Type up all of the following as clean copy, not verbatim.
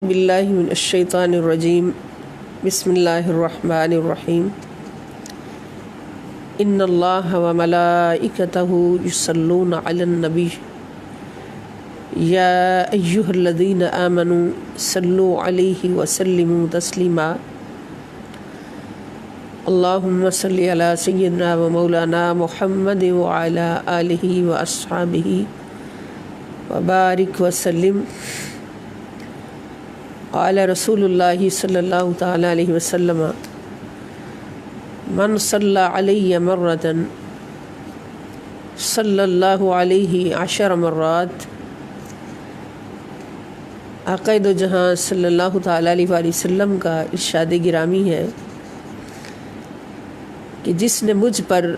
باللہ من الشیطان الرجیم بسم اللہ الرحمن الرحیم ان اللہ وملائکتہ یصلون علی النبی یا ایہا الذین آمنوا صلوا علیہ وسلموا تسلیما اللہم صلی علی سیدنا و مولانا محمد وعلی آلہ واصحابہ وبارک وسلم. قال رسول اللہ صلی اللہ تعالیٰ علیہ وسلم من صلی علی مرۃ صلی اللہ علیہ 10 مرات. آقا دو جہاں صلی اللہ تعالیٰ علیہ وآلہ وسلم کا ارشاد گرامی ہے کہ جس نے مجھ پر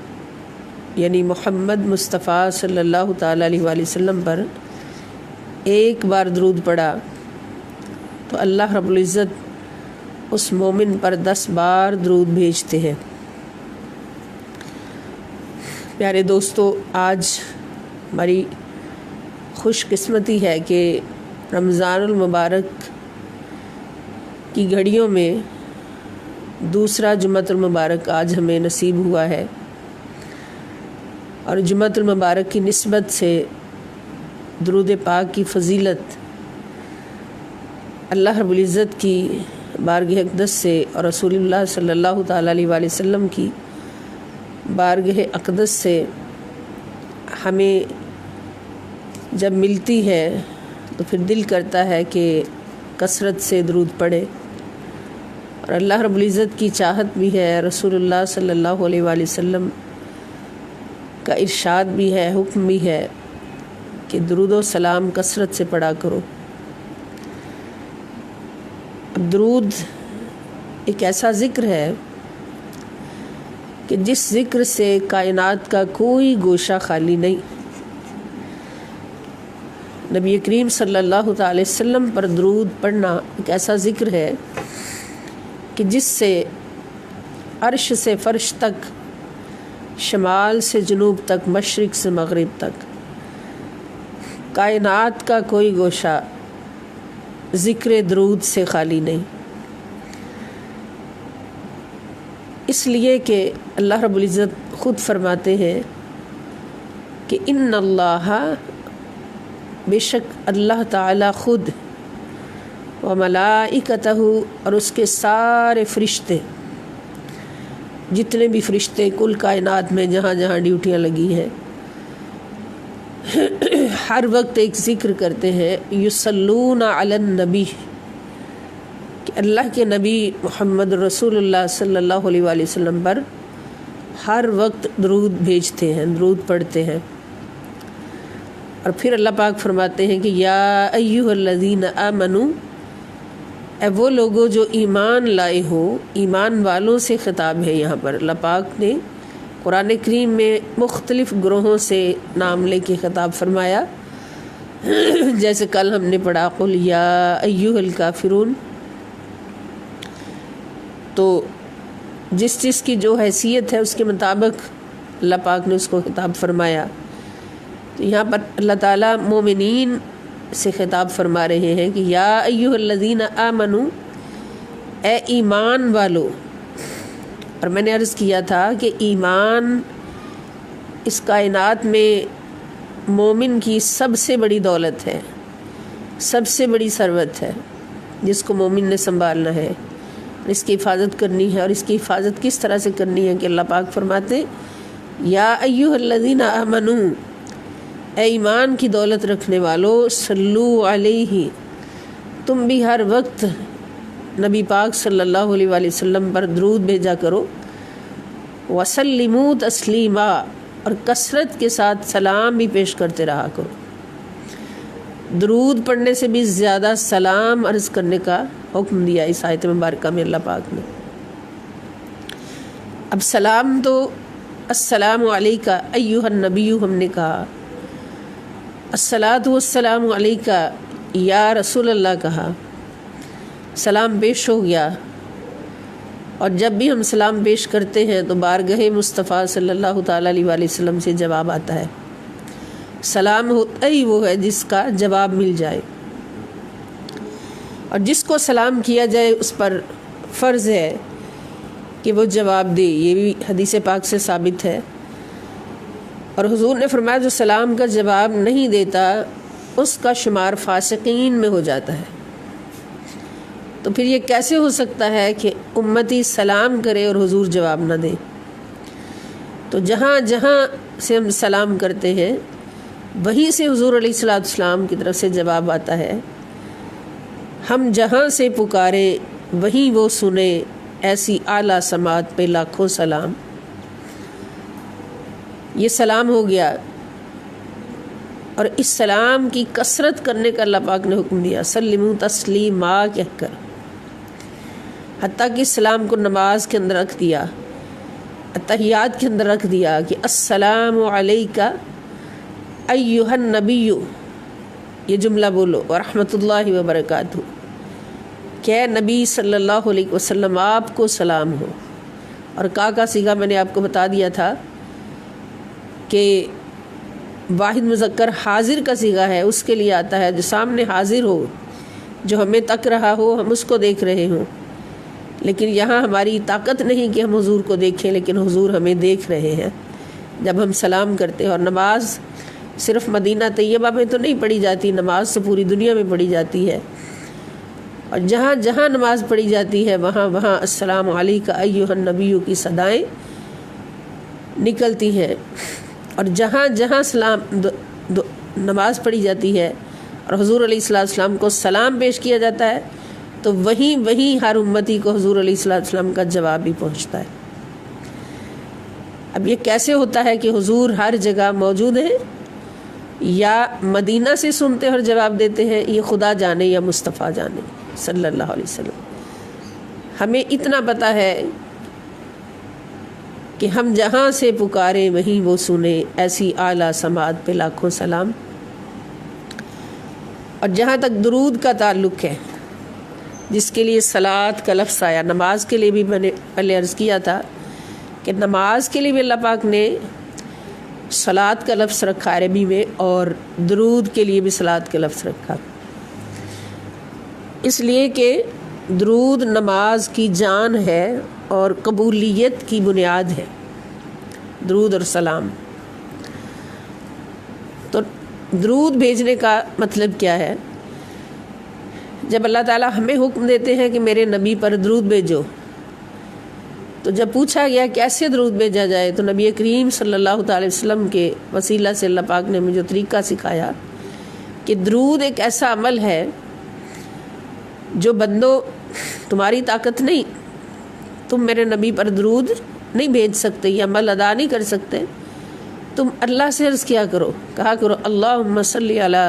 یعنی محمد مصطفیٰ صلی اللہ تعالیٰ علیہ وآلہ وسلم پر ایک بار درود پڑھا تو اللہ رب العزت اس مومن پر 10 بار درود بھیجتے ہیں. پیارے دوستو، آج ہماری خوش قسمتی ہے کہ رمضان المبارک کی گھڑیوں میں دوسرا جمعۃ المبارک آج ہمیں نصیب ہوا ہے، اور جمعۃ المبارک کی نسبت سے درود پاک کی فضیلت اللہ رب العزت کی بارگاہ اقدس سے اور رسول اللہ صلی اللہ تعالیٰ علیہ وآلہ وسلم کی بارگاہ اقدس سے ہمیں جب ملتی ہے تو پھر دل کرتا ہے کہ کثرت سے درود پڑھے، اور اللہ رب العزت کی چاہت بھی ہے، رسول اللہ صلی اللہ علیہ وآلہ وسلم کا ارشاد بھی ہے، حکم بھی ہے کہ درود و سلام کثرت سے پڑھا کرو. درود ایک ایسا ذکر ہے کہ جس ذکر سے کائنات کا کوئی گوشہ خالی نہیں. نبی کریم صلی اللہ تعالی وسلم پر درود پڑھنا ایک ایسا ذکر ہے کہ جس سے عرش سے فرش تک، شمال سے جنوب تک، مشرق سے مغرب تک کائنات کا کوئی گوشہ ذکر درود سے خالی نہیں. اس لیے کہ اللہ رب العزت خود فرماتے ہیں کہ ان اللہ، بے شک اللہ تعالی خود، و ملائکتہ، اور اس کے سارے فرشتے، جتنے بھی فرشتے کل کائنات میں جہاں جہاں ڈیوٹیاں لگی ہیں، ہر وقت ایک ذکر کرتے ہیں، یصلون علی النبی، کہ اللہ کے نبی محمد رسول اللہ صلی اللہ علیہ وآلہ وسلم پر ہر وقت درود بھیجتے ہیں، درود پڑھتے ہیں. اور پھر اللہ پاک فرماتے ہیں کہ یا ایھا الذین آمنوا، اے وہ لوگوں جو ایمان لائے ہو. ایمان والوں سے خطاب ہے. یہاں پر اللہ پاک نے قرآن کریم میں مختلف گروہوں سے نام لے کے خطاب فرمایا، جیسے کل ہم نے پڑھا قل یا ایھا الکافرون. تو جس چیز کی جو حیثیت ہے اس کے مطابق اللہ پاک نے اس کو خطاب فرمایا. تو یہاں پر اللہ تعالیٰ مومنین سے خطاب فرما رہے ہیں کہ یا ایھا الذین آمنوا، اے ایمان والو. اور میں نے عرض کیا تھا کہ ایمان اس کائنات میں مومن کی سب سے بڑی دولت ہے، سب سے بڑی ثروت ہے، جس کو مومن نے سنبھالنا ہے، اس کی حفاظت کرنی ہے. اور اس کی حفاظت کس طرح سے کرنی ہے کہ اللہ پاک فرماتے یا ایھا الذین آمنوا، اے ایمان کی دولت رکھنے والو، صلو علیہ، تم بھی ہر وقت نبی پاک صلی اللہ علیہ وآلہ وسلم پر درود بھیجا کرو. وسلموا تسلیما، اور کثرت کے ساتھ سلام بھی پیش کرتے رہا کرو. درود پڑھنے سے بھی زیادہ سلام عرض کرنے کا حکم دیا اس آیت مبارکہ میں اللہ پاک نے. اب سلام تو السلام علیکہ ایھا النبی ہم نے کہا، الصلاۃ والسلام علیکہ یا رسول اللہ کہا، سلام پیش ہو گیا. اور جب بھی ہم سلام پیش کرتے ہیں تو بارگاہ مصطفیٰ صلی اللہ تعالیٰ علیہ وآلہ وسلم سے جواب آتا ہے. سلام ہوتا ہی وہ ہے جس کا جواب مل جائے. اور جس کو سلام کیا جائے اس پر فرض ہے کہ وہ جواب دے، یہ بھی حدیث پاک سے ثابت ہے۔ اور حضور نے فرمایا جو سلام کا جواب نہیں دیتا اس کا شمار فاسقین میں ہو جاتا ہے۔ تو پھر یہ کیسے ہو سکتا ہے کہ امتی سلام کرے اور حضور جواب نہ دے؟ تو جہاں جہاں سے ہم سلام کرتے ہیں وہیں سے حضور علیہ الصلوۃ والسلام کی طرف سے جواب آتا ہے۔ ہم جہاں سے پکاریں وہیں وہ سنیں، ایسی اعلیٰ سماعت پہ لاکھوں سلام۔ یہ سلام ہو گیا، اور اس سلام کی کثرت کرنے کا اللہ پاک نے حکم دیا، سلموا تسلیما کہہ کر، حتیٰ کہ سلام کو نماز کے اندر رکھ دیا، اتحیات کے اندر رکھ دیا کہ السلام علیک ایھا النبی، یہ جملہ بولو، ورحمۃ اللہ وبرکاتہ، کہ نبی صلی اللہ علیہ وسلم آپ کو سلام ہو۔ اور کا صیغہ میں نے آپ کو بتا دیا تھا کہ واحد مذکر حاضر کا صیغہ ہے، اس کے لیے آتا ہے جو سامنے حاضر ہو، جو ہمیں تک رہا ہو، ہم اس کو دیکھ رہے ہوں۔ لیکن یہاں ہماری طاقت نہیں کہ ہم حضور کو دیکھیں، لیکن حضور ہمیں دیکھ رہے ہیں جب ہم سلام کرتے ہیں۔ اور نماز صرف مدینہ طیبہ میں تو نہیں پڑھی جاتی، نماز تو پوری دنیا میں پڑھی جاتی ہے، اور جہاں جہاں نماز پڑھی جاتی ہے وہاں وہاں السلام علیک ایھا النبی کی صدائیں نکلتی ہیں۔ اور جہاں جہاں نماز پڑھی جاتی ہے اور حضور علیہ السلام کو سلام پیش کیا جاتا ہے تو وہیں وہیں ہر امتی کو حضور علیہ السلام کا جواب بھی پہنچتا ہے۔ اب یہ کیسے ہوتا ہے کہ حضور ہر جگہ موجود ہیں، یا مدینہ سے سنتے اور جواب دیتے ہیں، یہ خدا جانے یا مصطفیٰ جانے صلی اللہ علیہ وسلم۔ ہمیں اتنا پتہ ہے کہ ہم جہاں سے پکاریں وہیں وہ سنیں، ایسی اعلیٰ سماعت پہ لاکھوں سلام۔ اور جہاں تک درود کا تعلق ہے، جس کے لیے صلاۃ کا لفظ آیا، نماز کے لیے بھی میں نے پہلے عرض کیا تھا کہ نماز کے لیے بھی اللہ پاک نے صلاۃ کا لفظ رکھا عربی میں، اور درود کے لیے بھی صلاۃ کا لفظ رکھا، اس لیے کہ درود نماز کی جان ہے اور قبولیت کی بنیاد ہے، درود اور سلام۔ تو درود بھیجنے کا مطلب کیا ہے؟ جب اللہ تعالیٰ ہمیں حکم دیتے ہیں کہ میرے نبی پر درود بھیجو، تو جب پوچھا گیا کیسے درود بھیجا جائے تو نبی کریم صلی اللہ تعالی وسلم کے وسیلہ سے اللہ پاک نے مجھے طریقہ سکھایا کہ درود ایک ایسا عمل ہے جو بندو تمہاری طاقت نہیں، تم میرے نبی پر درود نہیں بھیج سکتے، یہ عمل ادا نہیں کر سکتے، تم اللہ سے عرض کیا کرو، کہا کرو اللہم صلی علی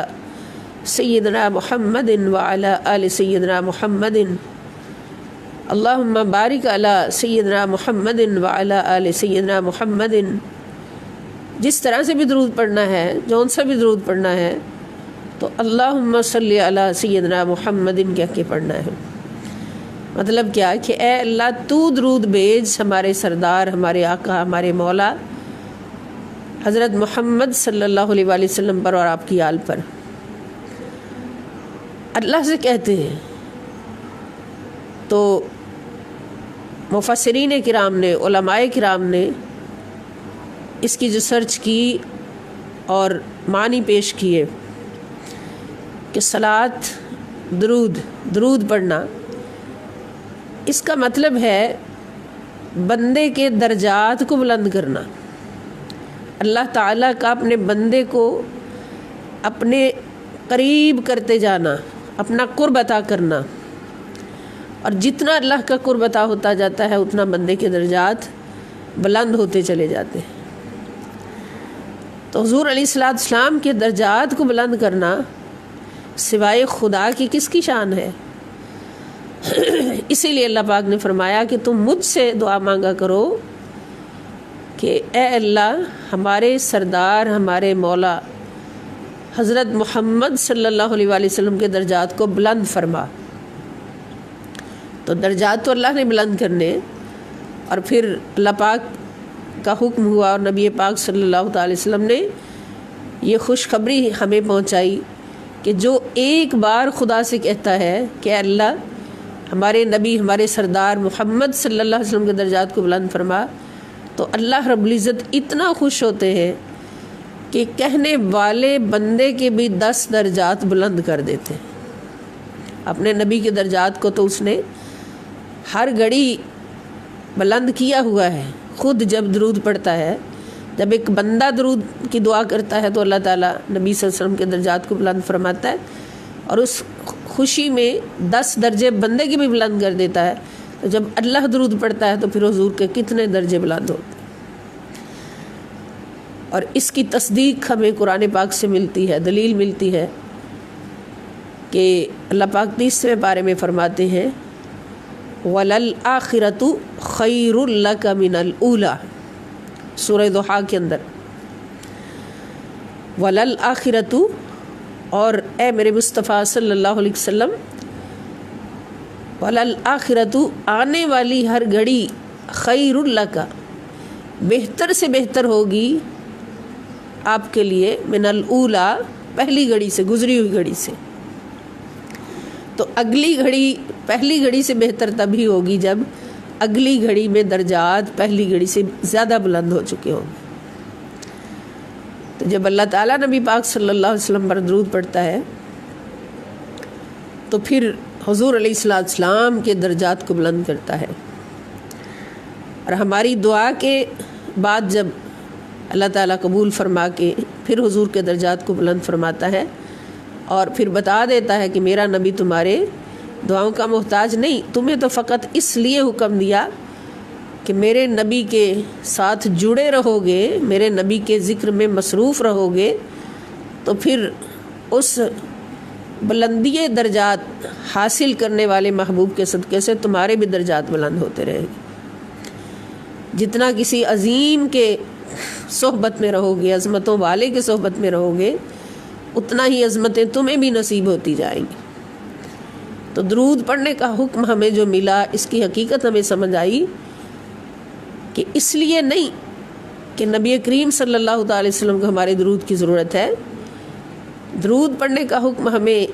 سیدنا محمد وعلی آل سیدنا محمد، اللہم بارک علی سیدنا محمد وعلی آل سیدنا محمد۔ جس طرح سے بھی درود پڑھنا ہے، جون سا بھی درود پڑھنا ہے، تو اللہم صلی علی سیدنا محمد کہہ کے پڑھنا ہے۔ مطلب کیا کہ اے اللہ تو درود بھیج ہمارے سردار، ہمارے آقا، ہمارے مولا حضرت محمد صلی اللہ علیہ وآلہ وسلم پر اور آپ کی آل پر۔ اللہ سے کہتے ہیں تو مفسرین کرام نے، علماء کرام نے اس کی جو سرچ کی اور معنی پیش کیے کہ صلاۃ، درود پڑھنا، اس کا مطلب ہے بندے کے درجات کو بلند کرنا، اللہ تعالیٰ کا اپنے بندے کو اپنے قریب کرتے جانا، اپنا قرب عطا کرنا، اور جتنا اللہ کا قرب عطا ہوتا جاتا ہے اتنا بندے کے درجات بلند ہوتے چلے جاتے ہیں۔ تو حضور علیہ السلام کے درجات کو بلند کرنا سوائے خدا کی کس کی شان ہے؟ اسی لیے اللہ پاک نے فرمایا کہ تم مجھ سے دعا مانگا کرو کہ اے اللہ ہمارے سردار، ہمارے مولا حضرت محمد صلی اللہ علیہ وآلہ وسلم کے درجات کو بلند فرما۔ تو درجات تو اللہ نے بلند کرنے، اور پھر اللہ پاک کا حکم ہوا اور نبی پاک صلی اللہ تعالی وسلم نے یہ خوشخبری ہمیں پہنچائی کہ جو ایک بار خدا سے کہتا ہے کہ اللہ ہمارے نبی ہمارے سردار محمد صلی اللہ علیہ وسلم کے درجات کو بلند فرما، تو اللہ رب العزت اتنا خوش ہوتے ہیں کہ کہنے والے بندے کے بھی 10 درجات بلند کر دیتے ہیں۔ اپنے نبی کے درجات کو تو اس نے ہر گھڑی بلند کیا ہوا ہے۔ خود جب درود پڑھتا ہے، جب ایک بندہ درود کی دعا کرتا ہے تو اللہ تعالیٰ نبی صلی اللہ علیہ وسلم کے درجات کو بلند فرماتا ہے، اور اس خوشی میں 10 درجے بندے کے بھی بلند کر دیتا ہے۔ تو جب اللہ درود پڑھتا ہے تو پھر حضور کے کتنے درجے بلند ہوتے ہیں۔ اور اس کی تصدیق ہمیں قرآن پاک سے ملتی ہے، دلیل ملتی ہے کہ اللہ پاک 30ویں پارے میں فرماتے ہیں وَلَلْآخِرَةُ خَيْرٌ لَكَ مِنَ الْأُولَى، سورہ ضحیٰ کے اندر وَلَلْآخِرَةُ، اور اے میرے مصطفیٰ صلی اللہ علیہ وسلم، وَلَلْآخِرَةُ آنے والی ہر گھڑی خَيْرٌ لَكَ بہتر سے بہتر ہوگی آپ کے لیے، من الاولیٰ پہلی گھڑی سے، گزری ہوئی گھڑی سے۔ تو اگلی گھڑی پہلی گھڑی سے بہتر تبھی ہوگی جب اگلی گھڑی میں درجات پہلی گھڑی سے زیادہ بلند ہو چکے ہوں گے۔ تو جب اللہ تعالیٰ نبی پاک صلی اللہ علیہ وسلم پر درود پڑھتا ہے تو پھر حضور علیہ السلام کے درجات کو بلند کرتا ہے، اور ہماری دعا کے بعد جب اللہ تعالیٰ قبول فرما کے پھر حضور کے درجات کو بلند فرماتا ہے، اور پھر بتا دیتا ہے کہ میرا نبی تمہارے دعاؤں کا محتاج نہیں، تمہیں تو فقط اس لیے حکم دیا کہ میرے نبی کے ساتھ جڑے رہو گے، میرے نبی کے ذکر میں مصروف رہو گے، تو پھر اس بلندی درجات حاصل کرنے والے محبوب کے صدقے سے تمہارے بھی درجات بلند ہوتے رہیں گے۔ جتنا کسی عظیم کے صحبت میں رہو گے، عظمتوں والے کے صحبت میں رہو گے، اتنا ہی عظمتیں تمہیں بھی نصیب ہوتی جائیں گی۔ تو درود پڑھنے کا حکم ہمیں جو ملا، اس کی حقیقت ہمیں سمجھ آئی کہ اس لیے نہیں کہ نبی کریم صلی اللہ تعالی وسلم کو ہمارے درود کی ضرورت ہے، درود پڑھنے کا حکم ہمیں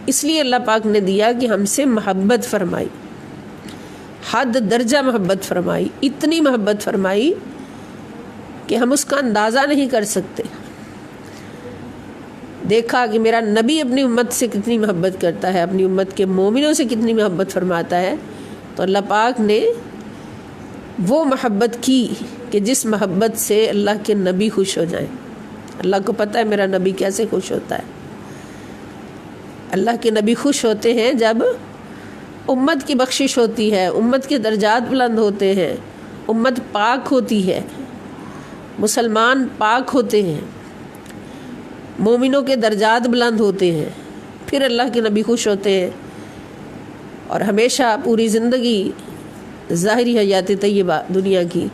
اس لیے اللہ پاک نے دیا کہ ہم سے محبت فرمائی، حد درجہ محبت فرمائی، اتنی محبت فرمائی کہ ہم اس کا اندازہ نہیں کر سکتے۔ دیکھا کہ میرا نبی اپنی امت سے کتنی محبت کرتا ہے، اپنی امت کے مومنوں سے کتنی محبت فرماتا ہے، تو اللہ پاک نے وہ محبت کی کہ جس محبت سے اللہ کے نبی خوش ہو جائیں۔ اللہ کو پتہ ہے میرا نبی کیسے خوش ہوتا ہے۔ اللہ کے نبی خوش ہوتے ہیں جب امت کی بخشش ہوتی ہے، امت کے درجات بلند ہوتے ہیں، امت پاک ہوتی ہے، مسلمان پاک ہوتے ہیں، مومنوں کے درجات بلند ہوتے ہیں، پھر اللہ کے نبی خوش ہوتے ہیں۔ اور ہمیشہ پوری زندگی ظاہری حیات طیبہ دنیا کی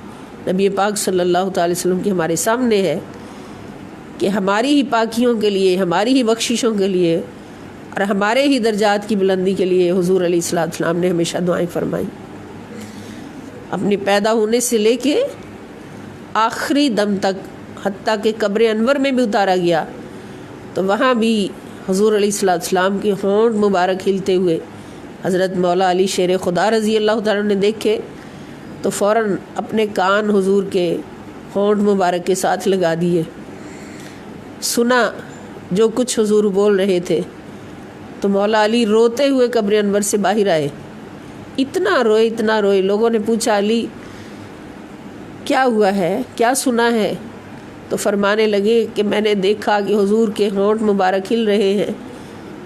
نبی پاک صلی اللہ تعالی وسلم کی ہمارے سامنے ہے کہ ہماری ہی پاکیوں کے لیے، ہماری ہی بخششوں کے لیے اور ہمارے ہی درجات کی بلندی کے لیے حضور علیہ السلام نے ہمیشہ دعائیں فرمائیں۔ اپنے پیدا ہونے سے لے کے آخری دم تک، حتیٰ کہ قبر انور میں بھی اتارا گیا تو وہاں بھی حضور علیہ السلام کے ہونٹ مبارک ہلتے ہوئے حضرت مولا علی شیر خدا رضی اللہ تعالیٰ نے دیکھے تو فوراً اپنے کان حضور کے ہونٹ مبارک کے ساتھ لگا دیے، سنا جو کچھ حضور بول رہے تھے، تو مولا علی روتے ہوئے قبر انور سے باہر آئے، اتنا روئے۔ لوگوں نے پوچھا علی کیا ہوا ہے، کیا سنا ہے؟ تو فرمانے لگے کہ میں نے دیکھا کہ حضور کے ہونٹ مبارک ہل رہے ہیں،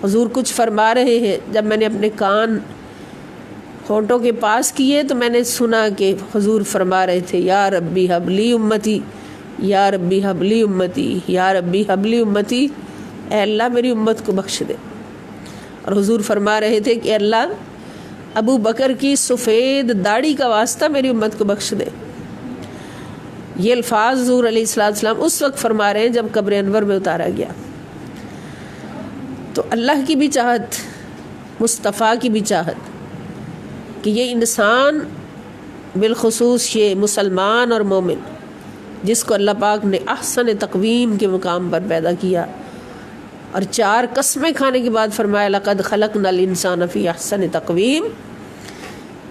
حضور کچھ فرما رہے ہیں۔ جب میں نے اپنے کان ہونٹوں کے پاس کیے تو میں نے سنا کہ حضور فرما رہے تھے یا ربی حبلی امتی، یا ربی حبلی امتی، یا ربی حبلی امتی، اے اللہ میری امت کو بخش دے۔ اور حضور فرما رہے تھے کہ اللہ ابو بکر کی سفید داڑھی کا واسطہ میری امت کو بخش دے۔ یہ الفاظ حضور علیہ السلام اس وقت فرما رہے ہیں جب قبر انور میں اتارا گیا۔ تو اللہ کی بھی چاہت، مصطفیٰ کی بھی چاہت کہ یہ انسان، بالخصوص یہ مسلمان اور مومن جس کو اللہ پاک نے احسن تقویم کے مقام پر پیدا کیا اور 4 قسمیں کھانے کے بعد فرمایا لقد خلقنا الانسان فی احسن تقویم،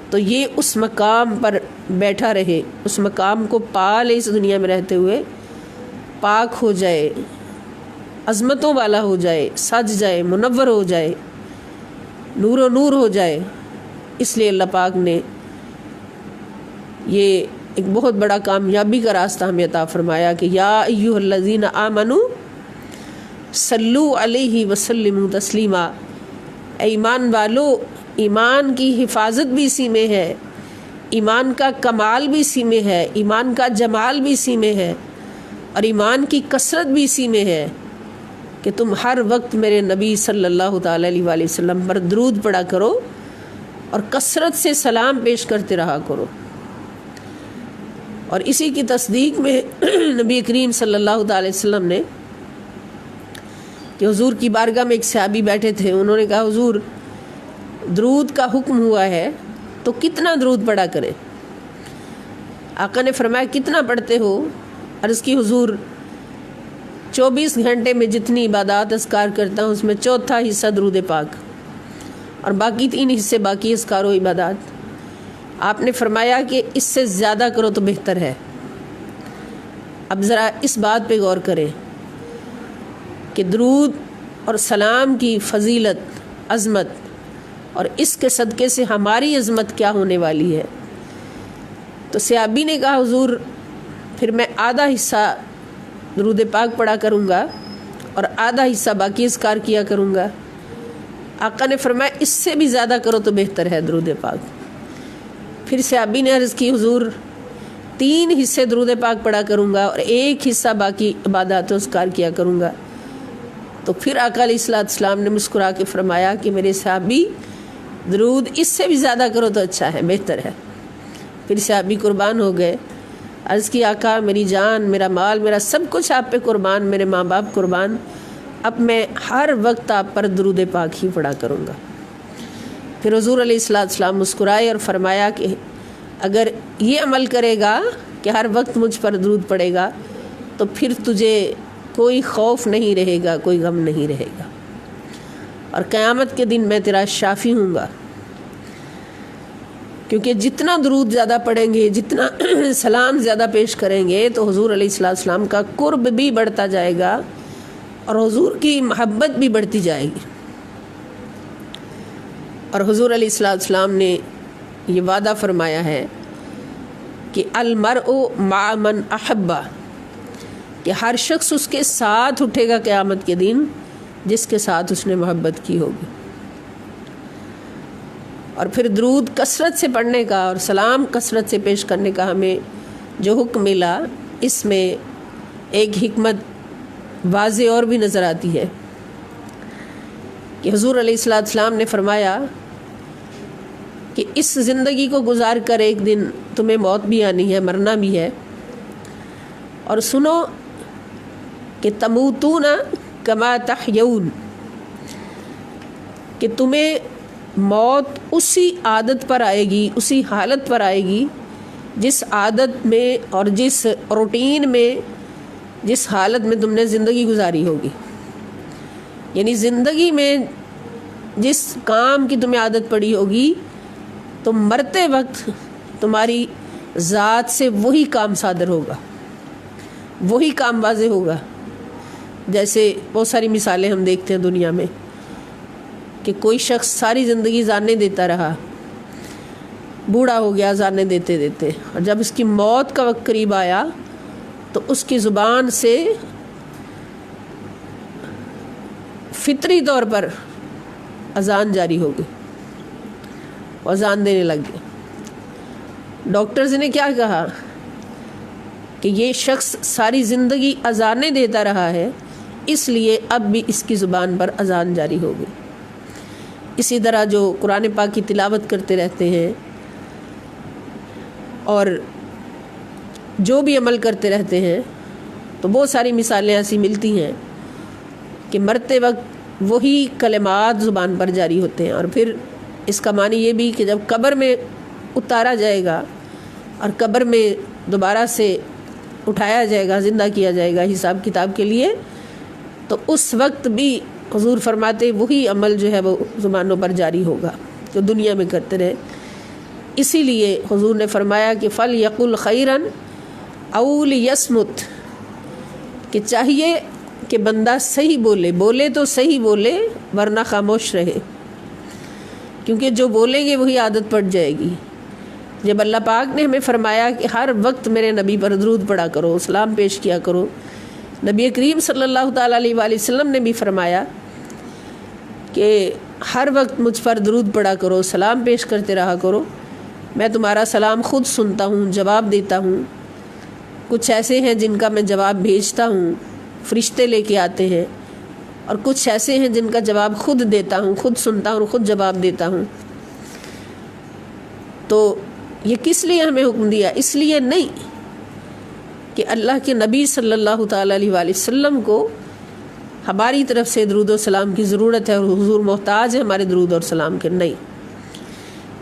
تو یہ اس مقام پر بیٹھا رہے، اس مقام کو پا لے، اس دنیا میں رہتے ہوئے پاک ہو جائے، عظمتوں والا ہو جائے، سج جائے، منور ہو جائے، نور و نور ہو جائے۔ اس لیے اللہ پاک نے یہ ایک بہت بڑا کامیابی کا راستہ ہمیں عطا فرمایا کہ یا ایھا الذین آمنوا صلو علیہ وسلموا تسلیما، اے ایمان والو، ایمان کی حفاظت بھی اسی میں ہے، ایمان کا کمال بھی اسی میں ہے، ایمان کا جمال بھی اسی میں ہے، اور ایمان کی کثرت بھی اسی میں ہے کہ تم ہر وقت میرے نبی صلی اللہ تعالی علیہ وآلہ وسلم پر درود پڑھا کرو اور کثرت سے سلام پیش کرتے رہا کرو۔ اور اسی کی تصدیق میں نبی کریم صلی اللہ تعالی وسلم نے کہ حضور کی بارگاہ میں ایک صحابی بیٹھے تھے، انہوں نے کہا حضور درود کا حکم ہوا ہے تو کتنا درود پڑھا کریں؟ آقا نے فرمایا کتنا پڑھتے ہو؟ عرض کی حضور 24 گھنٹے میں جتنی عبادات اذکار کرتا ہوں اس میں چوتھا حصہ درود پاک اور باقی 3 حصے باقی اذکار و عبادات۔ آپ نے فرمایا کہ اس سے زیادہ کرو تو بہتر ہے۔ اب ذرا اس بات پہ غور کریں کہ درود اور سلام کی فضیلت، عظمت، اور اس کے صدقے سے ہماری عظمت کیا ہونے والی ہے۔ تو صحابی نے کہا حضور پھر میں آدھا حصہ درود پاک پڑھا کروں گا اور آدھا حصہ باقی اذکار کیا کروں گا۔ آقا نے فرمایا اس سے بھی زیادہ کرو تو بہتر ہے درود پاک۔ پھر صحابی نے عرض کی حضور 3 حصے درود پاک پڑھا کروں گا اور 1 حصہ باقی عبادات و اذکار کیا کروں گا۔ تو پھر آقا علیہ السلام نے مسکرا کے فرمایا کہ میرے صحابی درود اس سے بھی زیادہ کرو تو اچھا ہے، بہتر ہے۔ پھر صحابی قربان ہو گئے، عرض کی آقا میری جان، میرا مال، میرا سب کچھ آپ پہ قربان، میرے ماں باپ قربان، اب میں ہر وقت آپ پر درود پاک ہی پڑھا کروں گا۔ پھر حضور علیہ السلام مسکرائے اور فرمایا کہ اگر یہ عمل کرے گا کہ ہر وقت مجھ پر درود پڑے گا تو پھر تجھے کوئی خوف نہیں رہے گا، کوئی غم نہیں رہے گا، اور قیامت کے دن میں تیرا شافی ہوں گا۔ کیونکہ جتنا درود زیادہ پڑھیں گے، جتنا سلام زیادہ پیش کریں گے تو حضور علیہ السلام کا قرب بھی بڑھتا جائے گا اور حضور کی محبت بھی بڑھتی جائے گی۔ اور حضور علیہ السلام نے یہ وعدہ فرمایا ہے کہ المرء مع من احبہ، کہ ہر شخص اس کے ساتھ اٹھے گا قیامت کے دن جس کے ساتھ اس نے محبت کی ہوگی۔ اور پھر درود کثرت سے پڑھنے کا اور سلام کثرت سے پیش کرنے کا ہمیں جو حکم ملا، اس میں ایک حکمت واضح اور بھی نظر آتی ہے کہ حضور علیہ السلام نے فرمایا کہ اس زندگی کو گزار کر ایک دن تمہیں موت بھی آنی ہے، مرنا بھی ہے، اور سنو کہ تموتون کما تحیون، کہ تمہیں موت اسی عادت پر آئے گی، اسی حالت پر آئے گی جس عادت میں اور جس روٹین میں، جس حالت میں تم نے زندگی گزاری ہوگی۔ یعنی زندگی میں جس کام کی تمہیں عادت پڑی ہوگی تو مرتے وقت تمہاری ذات سے وہی کام صادر ہوگا، وہی کام واضح ہوگا۔ جیسے بہت ساری مثالیں ہم دیکھتے ہیں دنیا میں کہ کوئی شخص ساری زندگی اذانیں دیتا رہا، بوڑھا ہو گیا اذانیں دیتے دیتے، اور جب اس کی موت کا وقت قریب آیا تو اس کی زبان سے فطری طور پر اذان جاری ہو گئی، اذان دینے لگ گیا۔ ڈاکٹرز نے کیا کہا کہ یہ شخص ساری زندگی اذانیں دیتا رہا ہے، اس لیے اب بھی اس کی زبان پر اذان جاری ہو گئی۔ اسی طرح جو قرآن پاک کی تلاوت کرتے رہتے ہیں اور جو بھی عمل کرتے رہتے ہیں، تو بہت ساری مثالیں ایسی ملتی ہیں کہ مرتے وقت وہی کلمات زبان پر جاری ہوتے ہیں۔ اور پھر اس کا معنی یہ بھی کہ جب قبر میں اتارا جائے گا اور قبر میں دوبارہ سے اٹھایا جائے گا، زندہ کیا جائے گا حساب کتاب کے لیے، تو اس وقت بھی حضور فرماتے وہی عمل جو ہے وہ زبانوں پر جاری ہوگا جو دنیا میں کرتے رہے. اسی لیے حضور نے فرمایا کہ فَلْيَقُلْ خَيْرًا أَوْ لِيَصْمُتْ، کہ چاہیے کہ بندہ صحیح بولے تو صحیح بولے ورنہ خاموش رہے، کیونکہ جو بولیں گے وہی عادت پڑ جائے گی. جب اللہ پاک نے ہمیں فرمایا کہ ہر وقت میرے نبی پر درود پڑھا کرو، سلام پیش کیا کرو، نبی کریم صلی اللہ تعالیٰ علیہ وآلہ وسلم نے بھی فرمایا کہ ہر وقت مجھ پر درود پڑھا کرو، سلام پیش کرتے رہا کرو، میں تمہارا سلام خود سنتا ہوں، جواب دیتا ہوں. کچھ ایسے ہیں جن کا میں جواب بھیجتا ہوں، فرشتے لے کے آتے ہیں، اور کچھ ایسے ہیں جن کا جواب خود دیتا ہوں، خود سنتا ہوں، خود جواب دیتا ہوں. تو یہ کس لیے ہمیں حکم دیا؟ اس لیے نہیں کہ اللہ کے نبی صلی اللہ تعالیٰ علیہ وآلہ وسلم کو ہماری طرف سے درود و سلام کی ضرورت ہے اور حضور محتاج ہے ہمارے درود اور سلام کے، نہیں.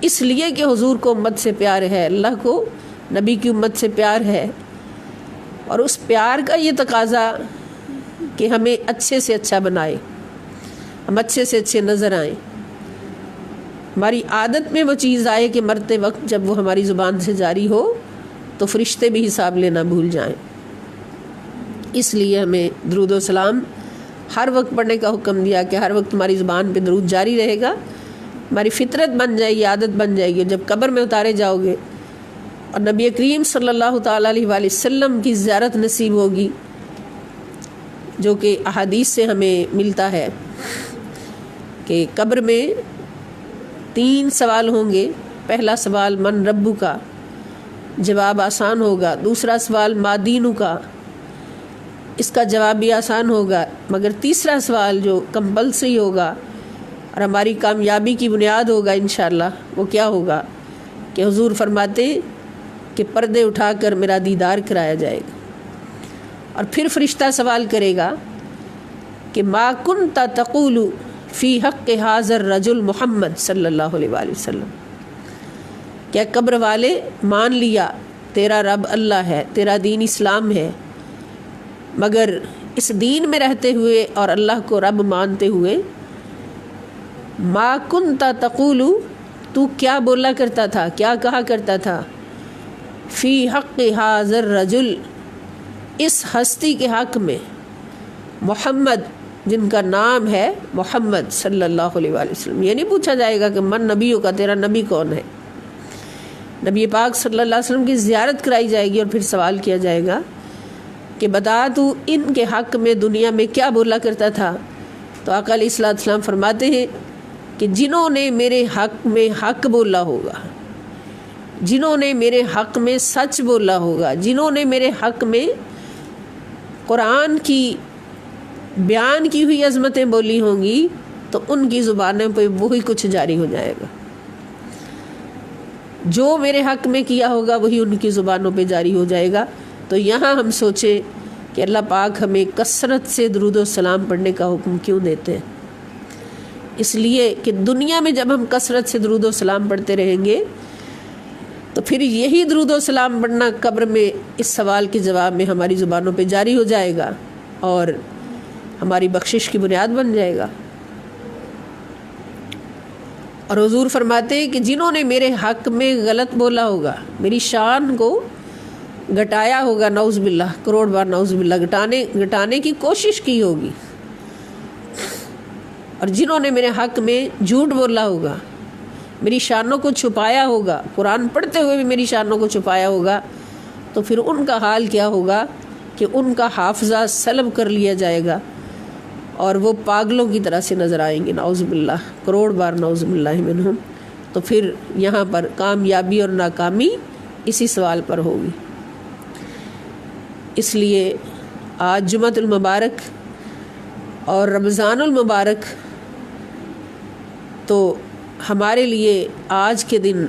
اس لیے کہ حضور کو امت سے پیار ہے، اللہ کو نبی کی امت سے پیار ہے، اور اس پیار کا یہ تقاضا کہ ہمیں اچھے سے اچھا بنائے، ہم اچھے سے اچھے نظر آئیں، ہماری عادت میں وہ چیز آئے کہ مرتے وقت جب وہ ہماری زبان سے جاری ہو تو فرشتے بھی حساب لینا بھول جائیں. اس لیے ہمیں درود و سلام ہر وقت پڑھنے کا حکم دیا کہ ہر وقت ہماری زبان پہ درود جاری رہے گا، ہماری فطرت بن جائے گی، عادت بن جائے گی. جب قبر میں اتارے جاؤ گے اور نبی کریم صلی اللہ تعالیٰ علیہ وآلہ وسلم کی زیارت نصیب ہوگی، جو کہ احادیث سے ہمیں ملتا ہے کہ قبر میں 3 سوال ہوں گے. پہلا سوال من ربو کا، جواب آسان ہوگا. دوسرا سوال ما دینو کا، اس کا جواب بھی آسان ہوگا. مگر تیسرا سوال جو کمپلسری ہوگا اور ہماری کامیابی کی بنیاد ہوگا انشاءاللہ، وہ کیا ہوگا کہ حضور فرماتے کہ پردے اٹھا کر میرا دیدار کرایا جائے گا. اور پھر فرشتہ سوال کرے گا کہ ما کنت تقول فی حق ھذا الرجل محمد صلی اللہ علیہ وآلہ وسلم، کیا قبر والے مان لیا تیرا رب اللہ ہے، تیرا دین اسلام ہے، مگر اس دین میں رہتے ہوئے اور اللہ کو رب مانتے ہوئے ما کنت تقول، تو کیا بولا کرتا تھا، کیا کہا کرتا تھا، فی حق ھذا الرجل، اس ہستی کے حق میں، محمد جن کا نام ہے محمد صلی اللہ علیہ وآلہ وسلم. یہ نہیں پوچھا جائے گا کہ من نبیوں کا، تیرا نبی کون ہے. نبی پاک صلی اللہ علیہ وسلم کی زیارت کرائی جائے گی اور پھر سوال کیا جائے گا کہ بتا تو ان کے حق میں دنیا میں کیا بولا کرتا تھا. تو آقا علیہ الصلوۃ والسلام فرماتے ہیں کہ جنہوں نے میرے حق میں حق بولا ہوگا، جنہوں نے میرے حق میں سچ بولا ہوگا، جنہوں نے میرے حق میں قرآن کی بیان کی ہوئی عظمتیں بولی ہوں گی، تو ان کی زبانوں پہ وہی کچھ جاری ہو جائے گا. جو میرے حق میں کیا ہوگا وہی ان کی زبانوں پہ جاری ہو جائے گا. تو یہاں ہم سوچیں کہ اللہ پاک ہمیں کثرت سے درود و سلام پڑھنے کا حکم کیوں دیتے ہیں؟ اس لیے کہ دنیا میں جب ہم کثرت سے درود و سلام پڑھتے رہیں گے تو پھر یہی درود و سلام پڑھنا قبر میں اس سوال کے جواب میں ہماری زبانوں پہ جاری ہو جائے گا اور ہماری بخشش کی بنیاد بن جائے گا. اور حضور فرماتے ہیں کہ جنہوں نے میرے حق میں غلط بولا ہوگا، میری شان کو گھٹایا ہوگا، نعوذ باللہ، کروڑ بار نعوذ باللہ، گھٹانے کی کوشش کی ہوگی، اور جنہوں نے میرے حق میں جھوٹ بولا ہوگا، میری شانوں کو چھپایا ہوگا، قرآن پڑھتے ہوئے بھی میری شانوں کو چھپایا ہوگا، تو پھر ان کا حال کیا ہوگا کہ ان کا حافظہ سلب کر لیا جائے گا اور وہ پاگلوں کی طرح سے نظر آئیں گے، نعوذ باللہ، کروڑ بار نعوذ باللہ منہم. تو پھر یہاں پر کامیابی اور ناکامی اسی سوال پر ہوگی. اس لیے آج جمعۃ المبارک اور رمضان المبارک تو ہمارے لیے آج کے دن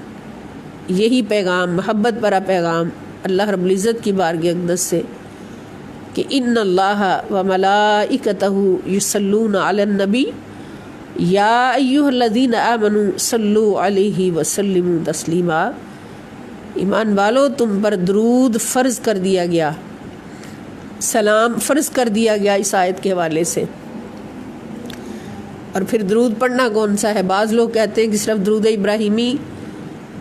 یہی پیغام، محبت بھرا پیغام اللہ رب العزت کی بارگاہ اقدس سے کہ ان اللہ و ملائکتہ یصلون علی النبی یا ایھا الذین آمنوا صلوا علیہ وسلموا تسلیما. ایمان والو، تم پر درود فرض کر دیا گیا، سلام فرض کر دیا گیا اس آیت کے حوالے سے. اور پھر درود پڑھنا کون سا ہے؟ بعض لوگ کہتے ہیں کہ صرف درود ابراہیمی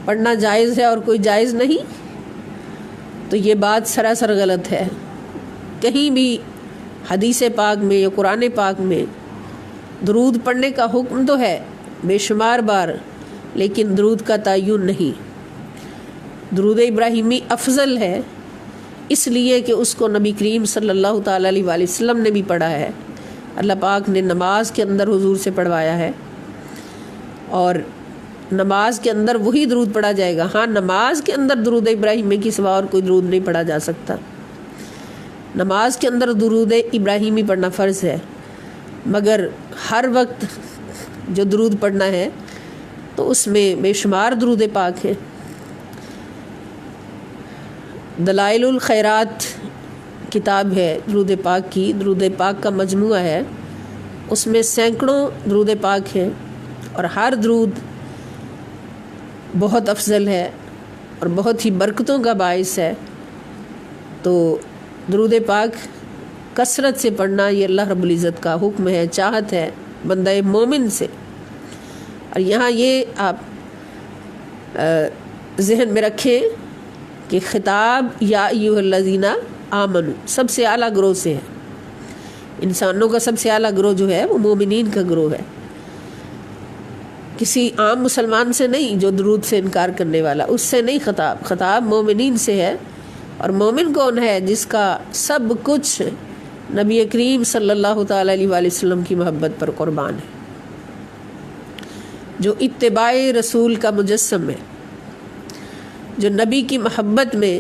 پڑھنا جائز ہے اور کوئی جائز نہیں، تو یہ بات سراسر غلط ہے۔ کہیں بھی حدیث پاک میں یا قرآن پاک میں درود پڑھنے کا حکم تو ہے بے شمار بار، لیکن درود کا تعین نہیں۔ درود ابراہیمی افضل ہے اس لیے کہ اس کو نبی کریم صلی اللہ تعالیٰ علیہ وآلہ وسلم نے بھی پڑھا ہے، اللہ پاک نے نماز کے اندر حضور سے پڑھوایا ہے، اور نماز کے اندر وہی درود پڑھا جائے گا۔ ہاں، نماز کے اندر درود ابراہیمی کے سوا اور کوئی درود نہیں پڑھا جا سکتا۔ نماز کے اندر درود ابراہیمی پڑھنا فرض ہے، مگر ہر وقت جو درود پڑھنا ہے تو اس میں بے شمار درود پاک ہیں۔ دلائل الخیرات کتاب ہے درود پاک کی، درود پاک کا مجموعہ ہے، اس میں سینکڑوں درود پاک ہیں، اور ہر درود بہت افضل ہے اور بہت ہی برکتوں کا باعث ہے۔ تو درود پاک کثرت سے پڑھنا یہ اللہ رب العزت کا حکم ہے، چاہت ہے بندہ مومن سے۔ اور یہاں یہ آپ ذہن میں رکھیں کہ خطاب یا ایھا الذین آمنو سب سے اعلیٰ گروہ سے ہے، انسانوں کا سب سے اعلیٰ گروہ جو ہے وہ مومنین کا گروہ ہے، کسی عام مسلمان سے نہیں جو درود سے انکار کرنے والا، اس سے نہیں خطاب مومنین سے ہے۔ اور مومن کون ہے؟ جس کا سب کچھ نبی کریم صلی اللہ تعالیٰ علیہ وآلہ وسلم کی محبت پر قربان ہے، جو اتباع رسول کا مجسم ہے، جو نبی کی محبت میں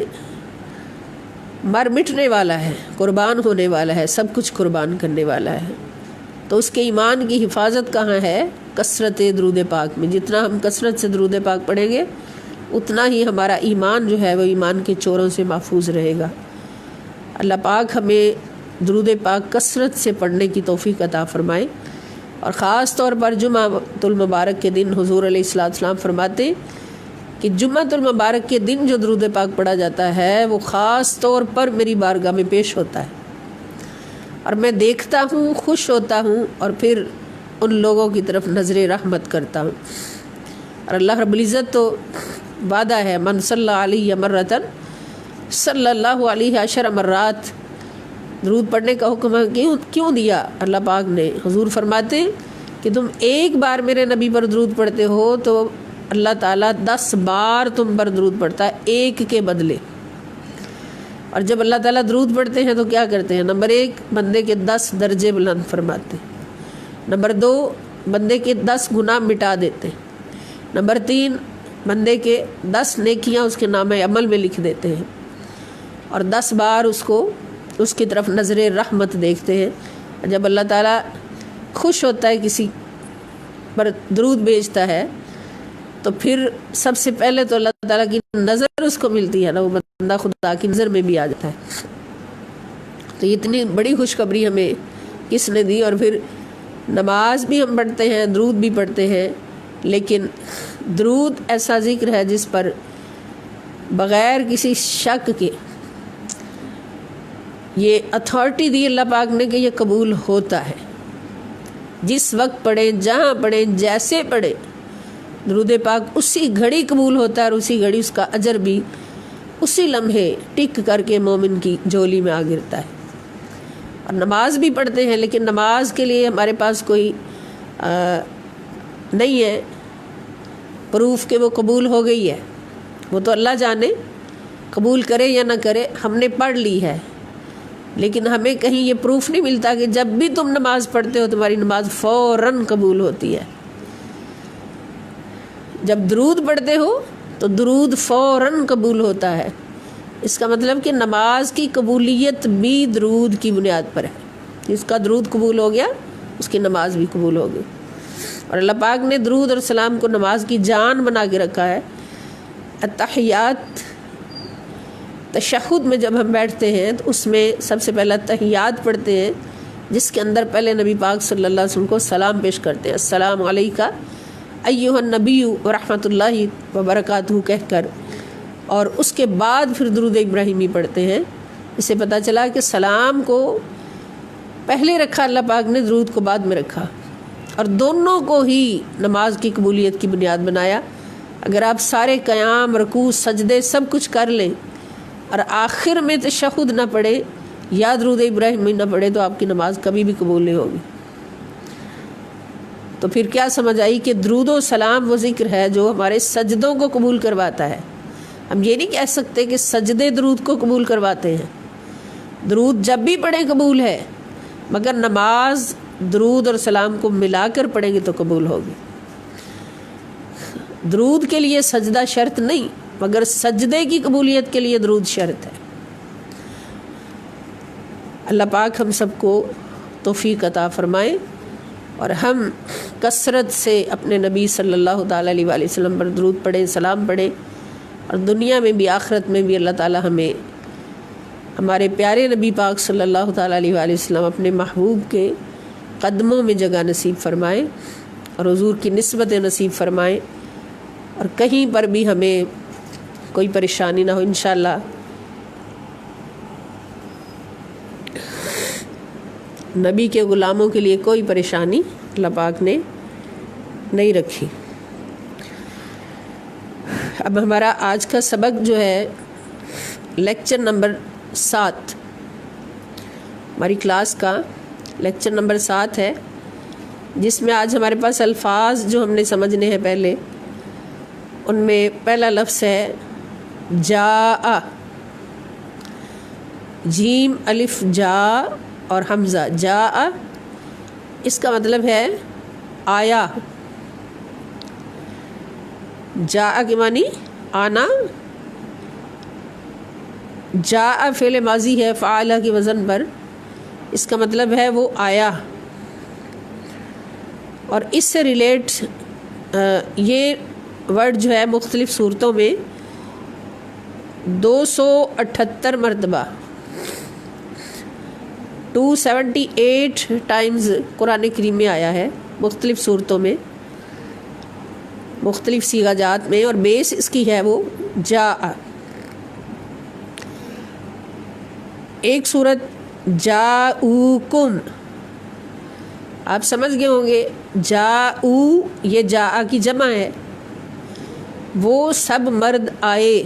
مر مٹنے والا ہے، قربان ہونے والا ہے، سب کچھ قربان کرنے والا ہے۔ تو اس کے ایمان کی حفاظت کہاں ہے؟ کثرت درود پاک میں۔ جتنا ہم کثرت سے درود پاک پڑھیں گے اتنا ہی ہمارا ایمان جو ہے وہ ایمان کے چوروں سے محفوظ رہے گا۔ اللہ پاک ہمیں درود پاک کثرت سے پڑھنے کی توفیق عطا فرمائے، اور خاص طور پر جمعہ المبارک کے دن حضور علیہ السلام فرماتے کہ جمعہ المبارک کے دن جو درود پاک پڑھا جاتا ہے وہ خاص طور پر میری بارگاہ میں پیش ہوتا ہے، اور میں دیکھتا ہوں، خوش ہوتا ہوں، اور پھر ان لوگوں کی طرف نظر رحمت کرتا ہوں۔ اور اللہ رب العزت تو وعدہ ہے، من صلی علیہ مرتن صلی اللہ علیہ عشر مرات، درود پڑھنے کا حکم کیوں دیا اللہ پاک نے؟ حضور فرماتے کہ تم ایک بار میرے نبی پر درود پڑھتے ہو تو اللہ تعالیٰ 10 بار تم پر درود پڑھتا ہے ایک کے بدلے۔ اور جب اللہ تعالیٰ درود پڑھتے ہیں تو کیا کرتے ہیں؟ نمبر 1 بندے کے 10 درجے بلند فرماتے ہیں، نمبر 2 بندے کے 10 گناہ مٹا دیتے ہیں، نمبر 3 بندے کے 10 نیکیاں اس کے نام عمل میں لکھ دیتے ہیں، اور 10 بار اس کی طرف نظر رحمت دیکھتے ہیں۔ جب اللہ تعالیٰ خوش ہوتا ہے کسی پر درود بھیجتا ہے تو پھر سب سے پہلے تو اللہ تعالیٰ کی نظر اس کو ملتی ہے نا، وہ بندہ خدا کی نظر میں بھی آ جاتا ہے۔ تو اتنی بڑی خوشخبری ہمیں کس نے دی؟ اور پھر نماز بھی ہم پڑھتے ہیں، درود بھی پڑھتے ہیں، لیکن درود ایسا ذکر ہے جس پر بغیر کسی شک کے یہ اتھارٹی دی اللہ پاک نے کہ یہ قبول ہوتا ہے۔ جس وقت پڑھیں، جہاں پڑھیں، جیسے پڑھیں، درود پاک اسی گھڑی قبول ہوتا ہے، اور اسی گھڑی اس کا اجر بھی اسی لمحے ٹک کر کے مومن کی جھولی میں آ گرتا ہے۔ اور نماز بھی پڑھتے ہیں، لیکن نماز کے لیے ہمارے پاس کوئی نہیں ہے پروف کہ وہ قبول ہو گئی ہے، وہ تو اللہ جانے قبول کرے یا نہ کرے، ہم نے پڑھ لی ہے، لیکن ہمیں کہیں یہ پروف نہیں ملتا کہ جب بھی تم نماز پڑھتے ہو تمہاری نماز فوراً قبول ہوتی ہے۔ جب درود پڑھتے ہو تو درود فوراً قبول ہوتا ہے، اس کا مطلب کہ نماز کی قبولیت بھی درود کی بنیاد پر ہے، جس کا درود قبول ہو گیا اس کی نماز بھی قبول ہو گئی۔ اور اللہ پاک نے درود اور سلام کو نماز کی جان بنا کے رکھا ہے۔ التحیات، تشہد میں جب ہم بیٹھتے ہیں تو اس میں سب سے پہلا تحیات پڑھتے ہیں، جس کے اندر پہلے نبی پاک صلی اللہ علیہ وسلم کو سلام پیش کرتے ہیں، السلام علیکہ ایھا النبی ورحمۃ اللہ وبرکاتہ کہہ کر، اور اس کے بعد پھر درود ابراہیمی پڑھتے ہیں۔ اس سے پتہ چلا کہ سلام کو پہلے رکھا اللہ پاک نے، درود کو بعد میں رکھا، اور دونوں کو ہی نماز کی قبولیت کی بنیاد بنایا۔ اگر آپ سارے قیام، رکوع، سجدے سب کچھ کر لیں اور آخر میں تشہد نہ پڑھے یا درود ابراہیمی نہ پڑھے تو آپ کی نماز کبھی بھی قبول نہیں ہوگی۔ تو پھر کیا سمجھ آئی کہ درود و سلام وہ ذکر ہے جو ہمارے سجدوں کو قبول کرواتا ہے۔ ہم یہ نہیں کہہ سکتے کہ سجدے درود کو قبول کرواتے ہیں، درود جب بھی پڑھیں قبول ہے، مگر نماز درود اور سلام کو ملا کر پڑھیں گے تو قبول ہوگی۔ درود کے لیے سجدہ شرط نہیں، مگر سجدے کی قبولیت کے لیے درود شرط ہے۔ اللہ پاک ہم سب کو توفیق عطا فرمائے اور ہم کثرت سے اپنے نبی صلی اللہ تعالیٰ علیہ وآلہ وسلم پر درود پڑھیں، سلام پڑھیں، اور دنیا میں بھی آخرت میں بھی اللہ تعالیٰ ہمیں ہمارے پیارے نبی پاک صلی اللہ تعالیٰ علیہ وآلہ وسلم اپنے محبوب کے قدموں میں جگہ نصیب فرمائیں اور حضور کی نسبت نصیب فرمائیں، اور کہیں پر بھی ہمیں کوئی پریشانی نہ ہو۔ انشاءاللہ نبی کے غلاموں کے لیے کوئی پریشانی اللہ پاک نے نہیں رکھی۔ اب ہمارا آج کا سبق جو ہے لیکچر نمبر 7، ہماری کلاس کا لیکچر نمبر 7 ہے، جس میں آج ہمارے پاس الفاظ جو ہم نے سمجھنے ہیں پہلے، ان میں پہلا لفظ ہے جاء، جیم الف جا اور حمزہ، جاء، اس کا مطلب ہے آیا۔ جاء کے معنی آنا، جاء فعل ماضی ہے فعال کے وزن پر، اس کا مطلب ہے وہ آیا۔ اور اس سے ریلیٹ یہ ورڈ جو ہے مختلف صورتوں میں 278 مرتبہ 278 ٹائمز قرآن کریم میں آیا ہے، مختلف صورتوں میں، مختلف صیغہ جات میں، اور بیس اس کی ہے وہ جاء۔ ایک صورت جاؤکم، آپ سمجھ گئے ہوں گے، جاؤ یہ جاء کی جمع ہے، وہ سب مرد آئے،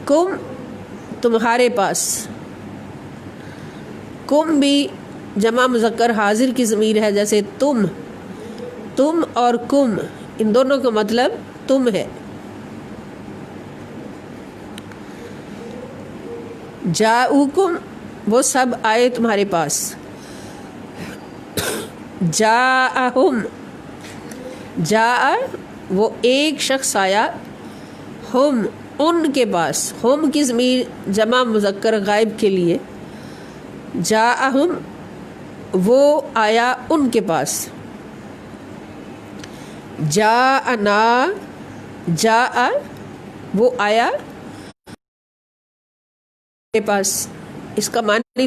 کم تمہارے پاس، کم بھی جمع مذکر حاضر کی ضمیر ہے، جیسے تم اور کم، ان دونوں کا مطلب تم ہے۔ جاؤکم وہ سب آئے تمہارے پاس، جاءہم، جاء وہ ایک شخص آیا، ہم ان کے پاس، ہم کی ضمیر جمع مذکر غائب کے لیے، جاءہم وہ آیا ان کے پاس، جاءنا، جاء وہ آیا کے پاس، اس کا معنی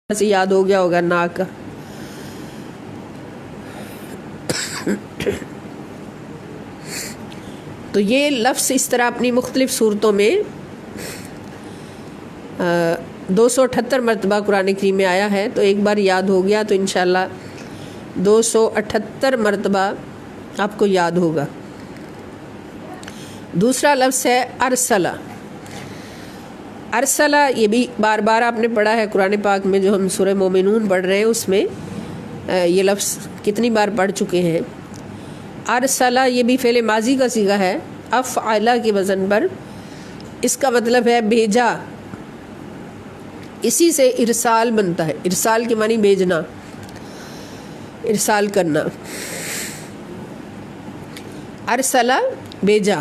سے یاد ہو گیا ہوگا نا کا۔ تو یہ لفظ اس طرح اپنی مختلف صورتوں میں 278 مرتبہ قرآن کریم میں آیا ہے، تو ایک بار یاد ہو گیا تو انشاءاللہ 278 مرتبہ آپ کو یاد ہوگا۔ دوسرا لفظ ہے ارسلہ، ارسلہ یہ بھی بار بار آپ نے پڑھا ہے قرآن پاک میں، جو ہم سورہ مومنون پڑھ رہے ہیں اس میں یہ لفظ کتنی بار پڑھ چکے ہیں۔ ارسلہ یہ بھی فعل ماضی کا صیغہ ہے، افعل کے وزن پر، اس کا مطلب ہے بھیجا، اسی سے ارسال بنتا ہے، ارسال کے معنی بھیجنا، ارسال کرنا، ارسلہ بھیجا۔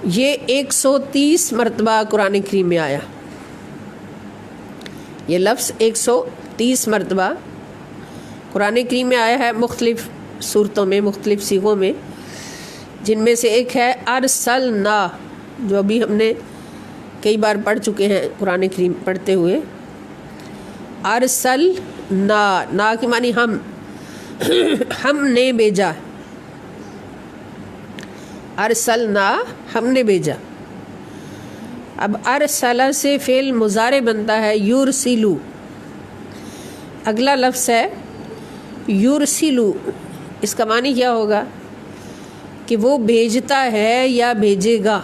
یہ 130 مرتبہ قرآن کریم میں آیا، یہ لفظ 130 مرتبہ قرآن کریم میں آیا ہے، مختلف صورتوں میں، مختلف صیغوں میں، جن میں سے ایک ہے ارسلنا، جو ابھی ہم نے کئی بار پڑھ چکے ہیں قرآن کریم پڑھتے ہوئے، ارسلنا، نا کی معنی ہم نے بھیجا، ارسلنا ہم نے بھیجا۔ اب ارسلہ سے فعل مضارع بنتا ہے یرسلو، اگلا لفظ ہے یرسلو، اس کا معنی کیا ہوگا کہ وہ بھیجتا ہے یا بھیجے گا.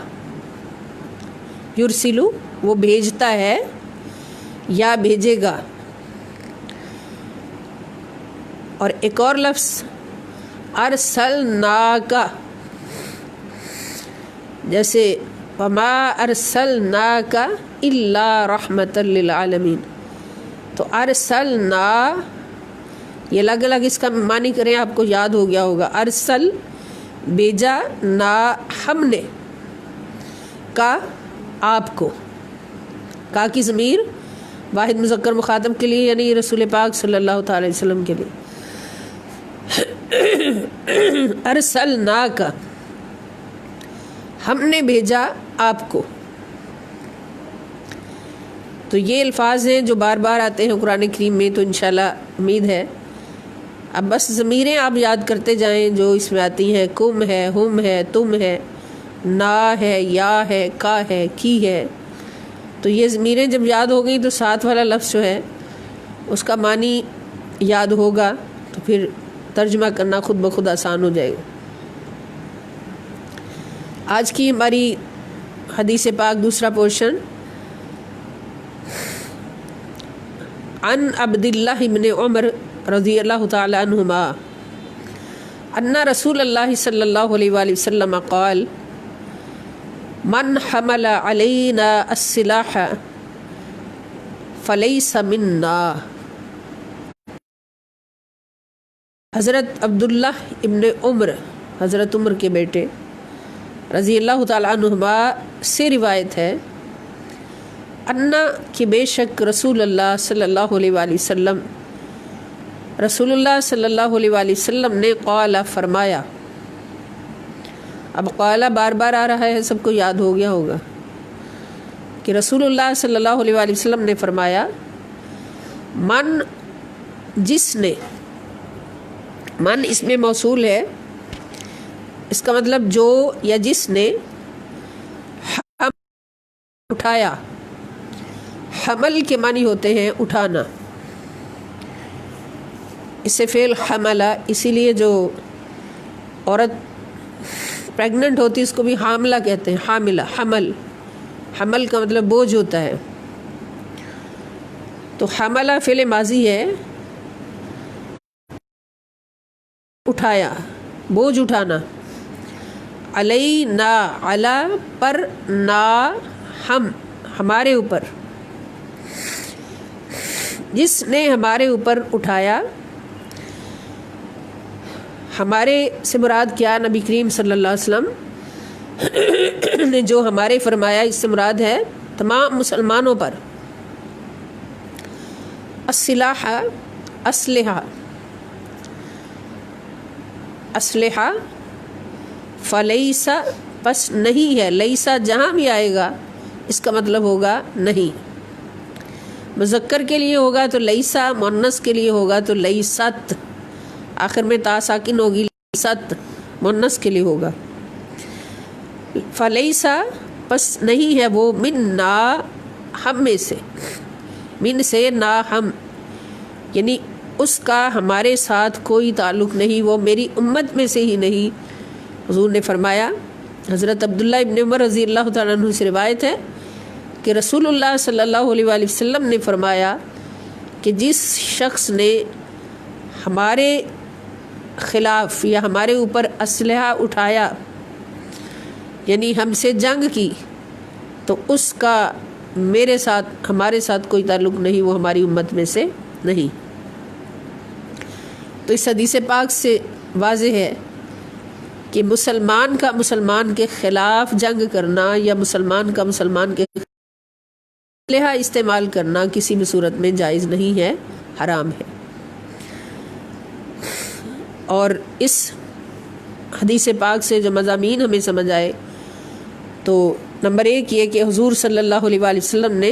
یرسلو وہ بھیجتا ہے یا بھیجے گا. اور ایک اور لفظ ارسلناک، جیسے وما ارسلناک الا رحمۃ للعالمین. تو ارسلنا یہ الگ الگ اس کا معنی کریں، آپ کو یاد ہو گیا ہوگا. ارسل بھیجا، نا ہم نے، کا آپ کو. کا کی ضمیر واحد مذکر مخاطب کے لیے یعنی رسول پاک صلی اللہ تعالی علیہ وسلم کے لیے. ارسلناک ہم نے بھیجا آپ کو. تو یہ الفاظ ہیں جو بار بار آتے ہیں قرآن کریم میں، تو انشاءاللہ امید ہے اب بس ضمیریں آپ یاد کرتے جائیں جو اس میں آتی ہیں. کم ہے، ہم ہے، تم ہے، نا ہے، یا ہے، کا ہے، کی ہے. تو یہ ضمیریں جب یاد ہو گئیں تو ساتھ والا لفظ جو ہے اس کا معنی یاد ہوگا، تو پھر ترجمہ کرنا خود بخود آسان ہو جائے گا. آج کی ہماری حدیث پاک دوسرا پورشن عن عبداللہ ابن عمر رضی اللہ تعالی عنہما ان رسول اللہ صلی اللہ علیہ وآلہ وسلم قال من حمل علینا السلاح فلیس منا. حضرت عبداللہ ابن عمر، حضرت عمر کے بیٹے رضی اللہ تعالیٰ عنہما سے روایت ہے انا کہ بے شک رسول اللہ صلی اللہ علیہ وآلہ وسلم، رسول اللہ صلی اللہ علیہ وآلہ وسلم نے قال فرمایا. اب قال بار بار آ رہا ہے، سب کو یاد ہو گیا ہوگا کہ رسول اللہ صلی اللہ علیہ وآلہ وسلم نے فرمایا من، جس نے، من اس میں موصول ہے، اس کا مطلب جو یا جس نے اٹھایا. حمل کے معنی ہوتے ہیں اٹھانا، اس سے فعل حملہ. اسی لیے جو عورت پریگننٹ ہوتی ہے اس کو بھی حاملہ کہتے ہیں، حاملہ. حمل، حمل کا مطلب بوجھ ہوتا ہے. تو حملہ فعل ماضی ہے، اٹھایا، بوجھ اٹھانا. علینا، علی پر، نا ہم، ہمارے اوپر. جس نے ہمارے اوپر اٹھایا. ہمارے سے مراد کیا؟ نبی کریم صلی اللہ علیہ وسلم نے جو ہمارے فرمایا، اس سے مراد ہے تمام مسلمانوں پر. السلاح، اسلحہ، اسلحہ. فلیسا پس نہیں ہے، لیسا جہاں بھی آئے گا اس کا مطلب ہوگا نہیں. مذکر کے لیے ہوگا تو لیسا، مؤنث کے لیے ہوگا تو لیست، آخر میں تا ساکن ہوگی، لیست مؤنث کے لیے ہوگا. فلیسا پس نہیں ہے وہ، منا ہم میں سے، من سے نا ہم، یعنی اس کا ہمارے ساتھ کوئی تعلق نہیں، وہ میری امت میں سے ہی نہیں. حضور نے فرمایا، حضرت عبداللہ ابن عمر رضی اللہ تعالیٰ عنہ سے روایت ہے کہ رسول اللہ صلی اللہ علیہ وآلہ وسلم نے فرمایا کہ جس شخص نے ہمارے خلاف یا ہمارے اوپر اسلحہ اٹھایا، یعنی ہم سے جنگ کی، تو اس کا میرے ساتھ، ہمارے ساتھ کوئی تعلق نہیں، وہ ہماری امت میں سے نہیں. تو اس حدیث پاک سے واضح ہے کہ مسلمان کا مسلمان کے خلاف جنگ کرنا یا مسلمان کا مسلمان کے اسلحہ استعمال کرنا کسی بھی صورت میں جائز نہیں ہے، حرام ہے. اور اس حدیث پاک سے جو مضامین ہمیں سمجھ آئے تو نمبر ایک یہ کہ حضور صلی اللہ علیہ وآلہ وسلم نے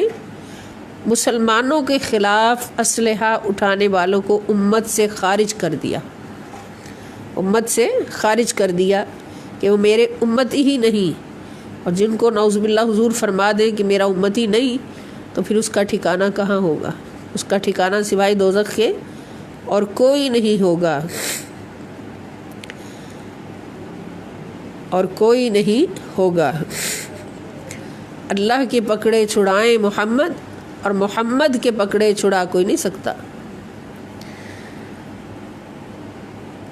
مسلمانوں کے خلاف اسلحہ اٹھانے والوں کو امت سے خارج کر دیا، امت سے خارج کر دیا کہ وہ میرے امتی ہی نہیں. اور جن کو نعوذ باللہ حضور فرما دیں کہ میرا امتی نہیں، تو پھر اس کا ٹھکانہ کہاں ہوگا. اس کا ٹھکانہ سوائے دوزخ کے اور کوئی نہیں ہوگا، اور کوئی نہیں ہوگا۔ اللہ کے پکڑے چھڑائیں محمد، اور محمد کے پکڑے چھڑا کوئی نہیں سکتا۔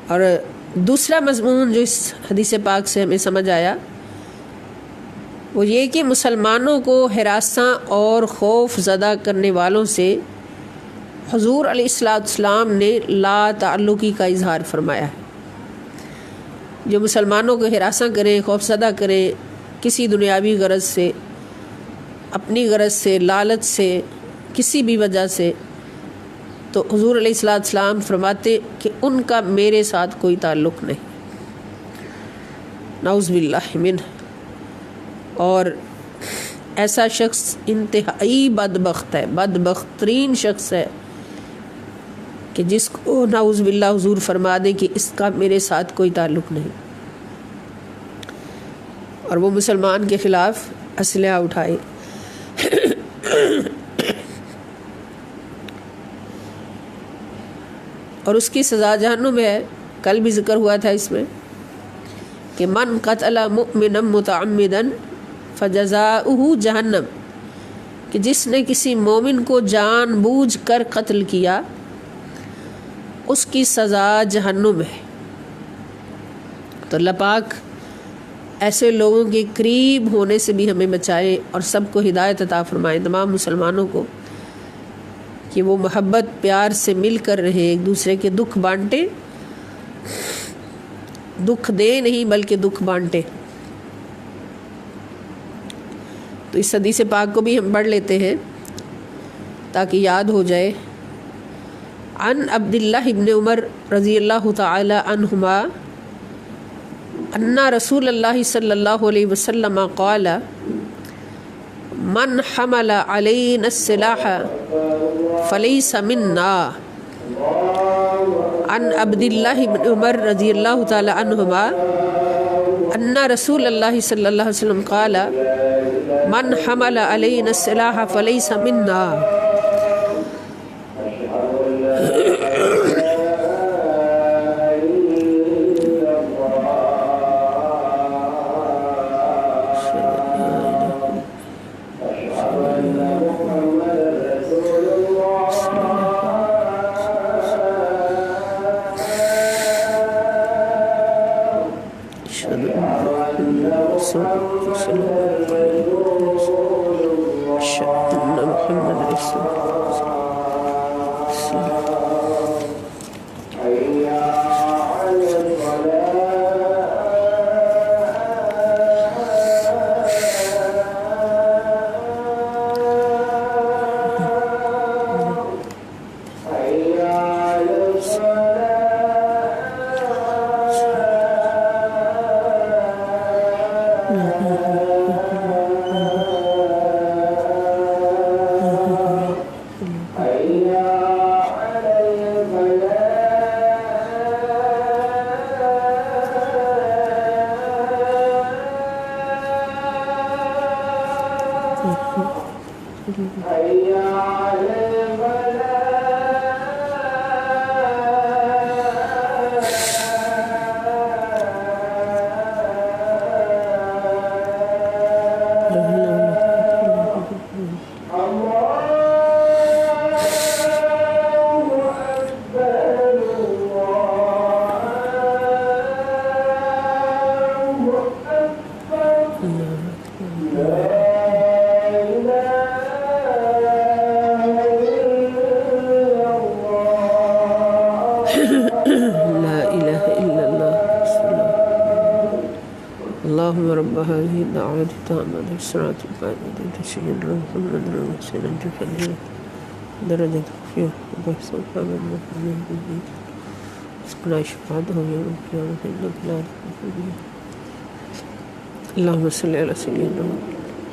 اور دوسرا مضمون جو اس حدیث پاک سے ہمیں سمجھ آیا وہ یہ کہ مسلمانوں کو ہراساں اور خوف زدہ کرنے والوں سے حضور علیہ السلام نے لا تعلقی کا اظہار فرمایا ہے۔ جو مسلمانوں کو ہراساں کریں، خوف زدہ کریں کسی دنیاوی غرض سے، اپنی غرض سے، لالچ سے، کسی بھی وجہ سے، تو حضور علیہ السلام فرماتے کہ ان کا میرے ساتھ کوئی تعلق نہیں، نعوذ باللہ منہ۔ اور ایسا شخص انتہائی بدبخت ہے، بدبخت ترین شخص ہے کہ جس کو نعوذ باللہ حضور فرما دیں کہ اس کا میرے ساتھ کوئی تعلق نہیں، اور وہ مسلمان کے خلاف اسلحہ اٹھائے۔ اور اس کی سزا جہنم ہے۔ کل بھی ذکر ہوا تھا اس میں کہ من قتل مؤمنا متعمدا فجزاؤہ جہنم، کہ جس نے کسی مومن کو جان بوجھ کر قتل کیا اس کی سزا جہنم ہے۔ تو اللہ پاک ایسے لوگوں کے قریب ہونے سے بھی ہمیں بچائے اور سب کو ہدایت عطا فرمائے، تمام مسلمانوں کو، کہ وہ محبت پیار سے مل کر رہے، ایک دوسرے کے دکھ بانٹے، دکھ دے نہیں بلکہ دکھ بانٹے۔ تو اس حدیث پاک کو بھی ہم پڑھ لیتے ہیں تاکہ یاد ہو جائے۔ عن عبداللہ ابن عمر رضی اللہ تعالی عنہما ان رسول اللہ صلی اللہ علیہ وسلم قال من حمل علینا السلاح فلیس منا۔ عن عبداللہ ابن عمر رضی اللہ تعالی عنہما ان رسول اللہ صلی اللہ علیہ وسلم قال من حمل علینا السلاح فلیس منا۔ اللهم رب هذه الدعوة التامة والصلاة القائمة سيدنا محمد وسلم تكلم درجة خفية وبحث محمد محمد ولا شفاعته يوم القيامة إنك لا تخلف اللهم صل على سيدنا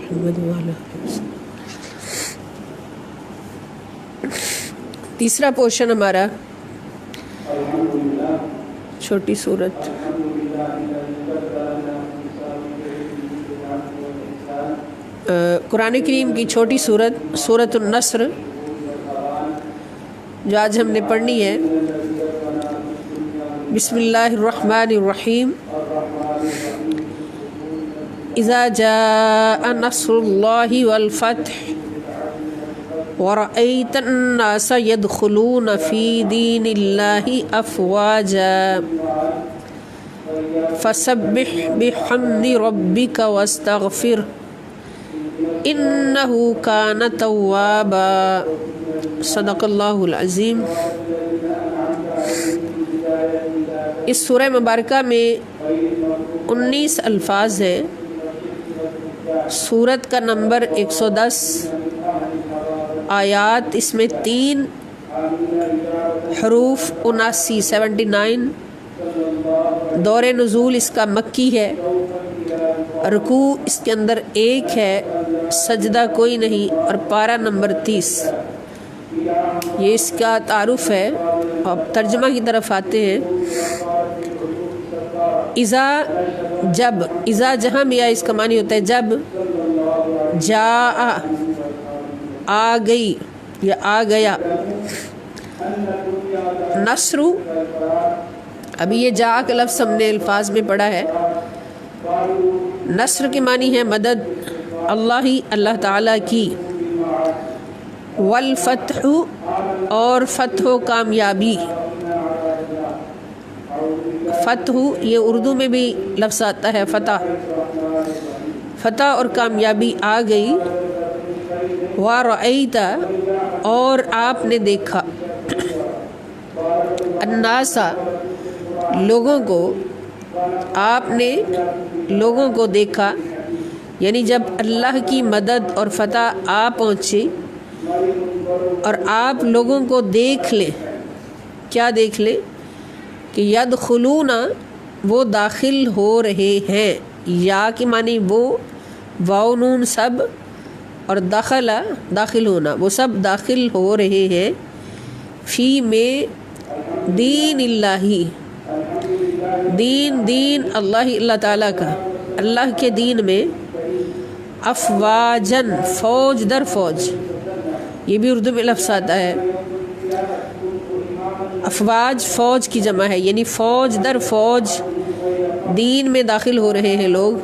محمد وعلى آله وسلم۔ تیسرا پورشن ہمارا چھوٹی سورت قرآن کریم کی چھوٹی سورت سورۃ النصر جو آج ہم نے پڑھنی ہے۔ بسم اللہ الرحمن الرحیم۔ اذا جاء نصر اللہ والفتح ورأيت الناس يدخلون في دين الله أفواجا فسبح بحمد ربك واستغفره إنه كان توابا۔ صدق اللہ العظیم۔ اس سورہ مبارکہ میں 19 الفاظ ہیں۔ سورت کا نمبر 110، آیات اس میں 3، حروف 79، دور نزول اس کا مکی ہے، رکوع اس کے اندر 1 ہے، سجدہ کوئی نہیں، اور پارہ نمبر 30۔ یہ اس کا تعارف ہے۔ اب ترجمہ کی طرف آتے ہیں۔ اذا جب، اذا جہاں بھی آئے اس کا معنی ہوتا ہے جب، جاء آ گئی یا آ گیا، نصر، ابھی یہ جاء کا لفظ ہم نے الفاظ میں پڑھا ہے۔ نصر کے معنی ہے مدد، اللہ تعالیٰ کی، والفتح، اور فتح و کامیابی۔ فتح یہ اردو میں بھی لفظ آتا ہے، فتح اور کامیابی آ گئی۔ وَرَأَيْتَ، اور آپ نے دیکھا، النَّاسَ، لوگوں کو، آپ نے لوگوں کو دیکھا، یعنی جب اللہ کی مدد اور فتح آ پہنچی اور آپ لوگوں کو دیکھ لیں، کیا دیکھ لیں کہ یدخلون، وہ داخل ہو رہے ہیں، یا کی معنی وہ، واو نون سب، اور داخل ہونا، وہ سب داخل ہو رہے ہیں، فی میں دین اللہ، دین اللہ تعالیٰ کا، اللہ کے دین میں، افواجن، فوج در فوج، یہ بھی اردو میں لفظ آتا ہے۔ افواج فوج کی جمع ہے، یعنی فوج در فوج دین میں داخل ہو رہے ہیں لوگ۔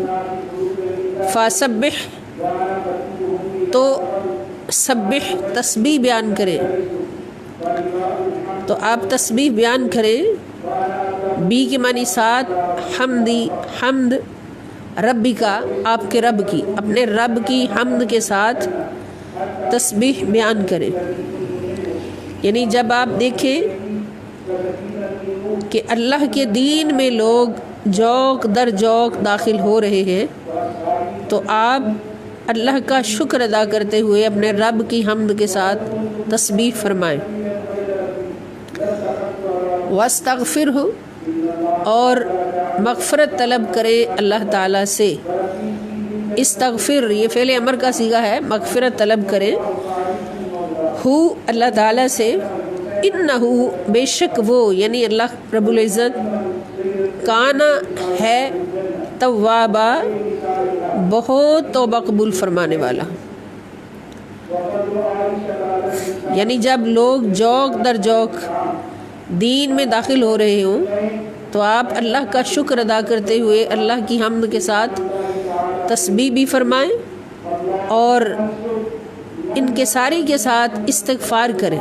فسبح، تو سبح تسبیح بیان کریں، تو آپ تسبیح بیان کریں، بی کے معنی ساتھ، حمد ربی کا، آپ کے رب کی، اپنے رب کی حمد کے ساتھ تسبیح بیان کریں۔ یعنی جب آپ دیکھیں کہ اللہ کے دین میں لوگ جوق در جوق داخل ہو رہے ہیں، تو آپ اللہ کا شکر ادا کرتے ہوئے اپنے رب کی حمد کے ساتھ تسبیح فرمائیں۔ واستغفرہ، اور مغفرت طلب کرے اللہ تعالیٰ سے۔ استغفر یہ فعل امر کا صیغہ ہے، مغفرت طلب کرے، ہو اللہ تعالیٰ سے، انہ بے شک وہ، یعنی اللہ رب العزت، کانا ہے، توابا بہت توبہ قبول فرمانے والا۔ یعنی جب لوگ جوق در جوق دین میں داخل ہو رہے ہوں تو آپ اللہ کا شکر ادا کرتے ہوئے اللہ کی حمد کے ساتھ تسبیح بھی فرمائیں اور انکساری کے ساتھ استغفار کریں،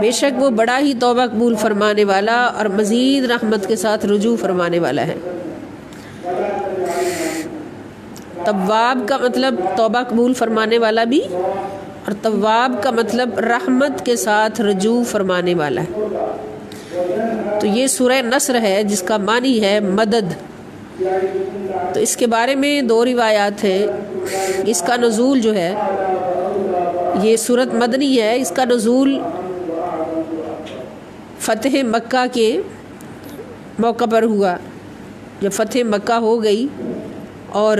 بے شک وہ بڑا ہی توبہ قبول فرمانے والا اور مزید رحمت کے ساتھ رجوع فرمانے والا ہے۔ تواب کا مطلب توبہ قبول فرمانے والا بھی، اور تواب کا مطلب رحمت کے ساتھ رجوع فرمانے والا ہے۔ تو یہ سورہ نصر ہے جس کا معنی ہے مدد۔ تو اس کے بارے میں 2 روایات ہیں۔ اس کا نزول جو ہے، یہ سورت مدنی ہے، اس کا نزول فتح مکہ کے موقع پر ہوا۔ جب فتح مکہ ہو گئی اور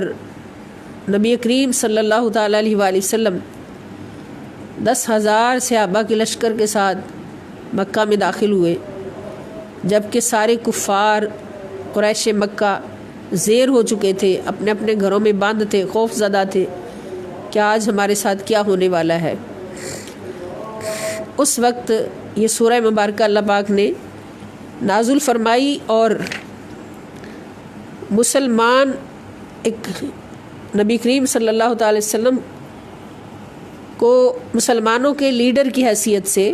نبی کریم صلی اللہ تعالیٰ علیہ وآلہ وسلم 10,000 صحابہ کے لشکر کے ساتھ مکہ میں داخل ہوئے، جبکہ سارے کفار قریش مکہ زیر ہو چکے تھے، اپنے اپنے گھروں میں بند تھے، خوف زدہ تھے کہ آج ہمارے ساتھ کیا ہونے والا ہے۔ اس وقت یہ سورہ مبارکہ اللہ پاک نے نازل فرمائی، اور مسلمان ایک نبی کریم صلی اللہ تعالی وسلم کو مسلمانوں کے لیڈر کی حیثیت سے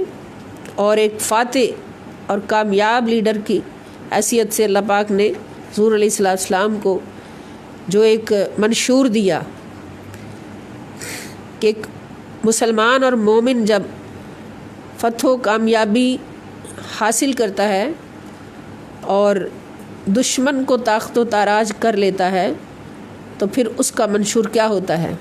اور ایک فاتح اور کامیاب لیڈر کی حیثیت سے اللہ پاک نے حضور علیہ السلام کو جو ایک منشور دیا کہ ایک مسلمان اور مومن جب فتح و کامیابی حاصل کرتا ہے اور دشمن کو طاقت و تاراج کر لیتا ہے تو پھر اس کا منشور کیا ہوتا ہے؟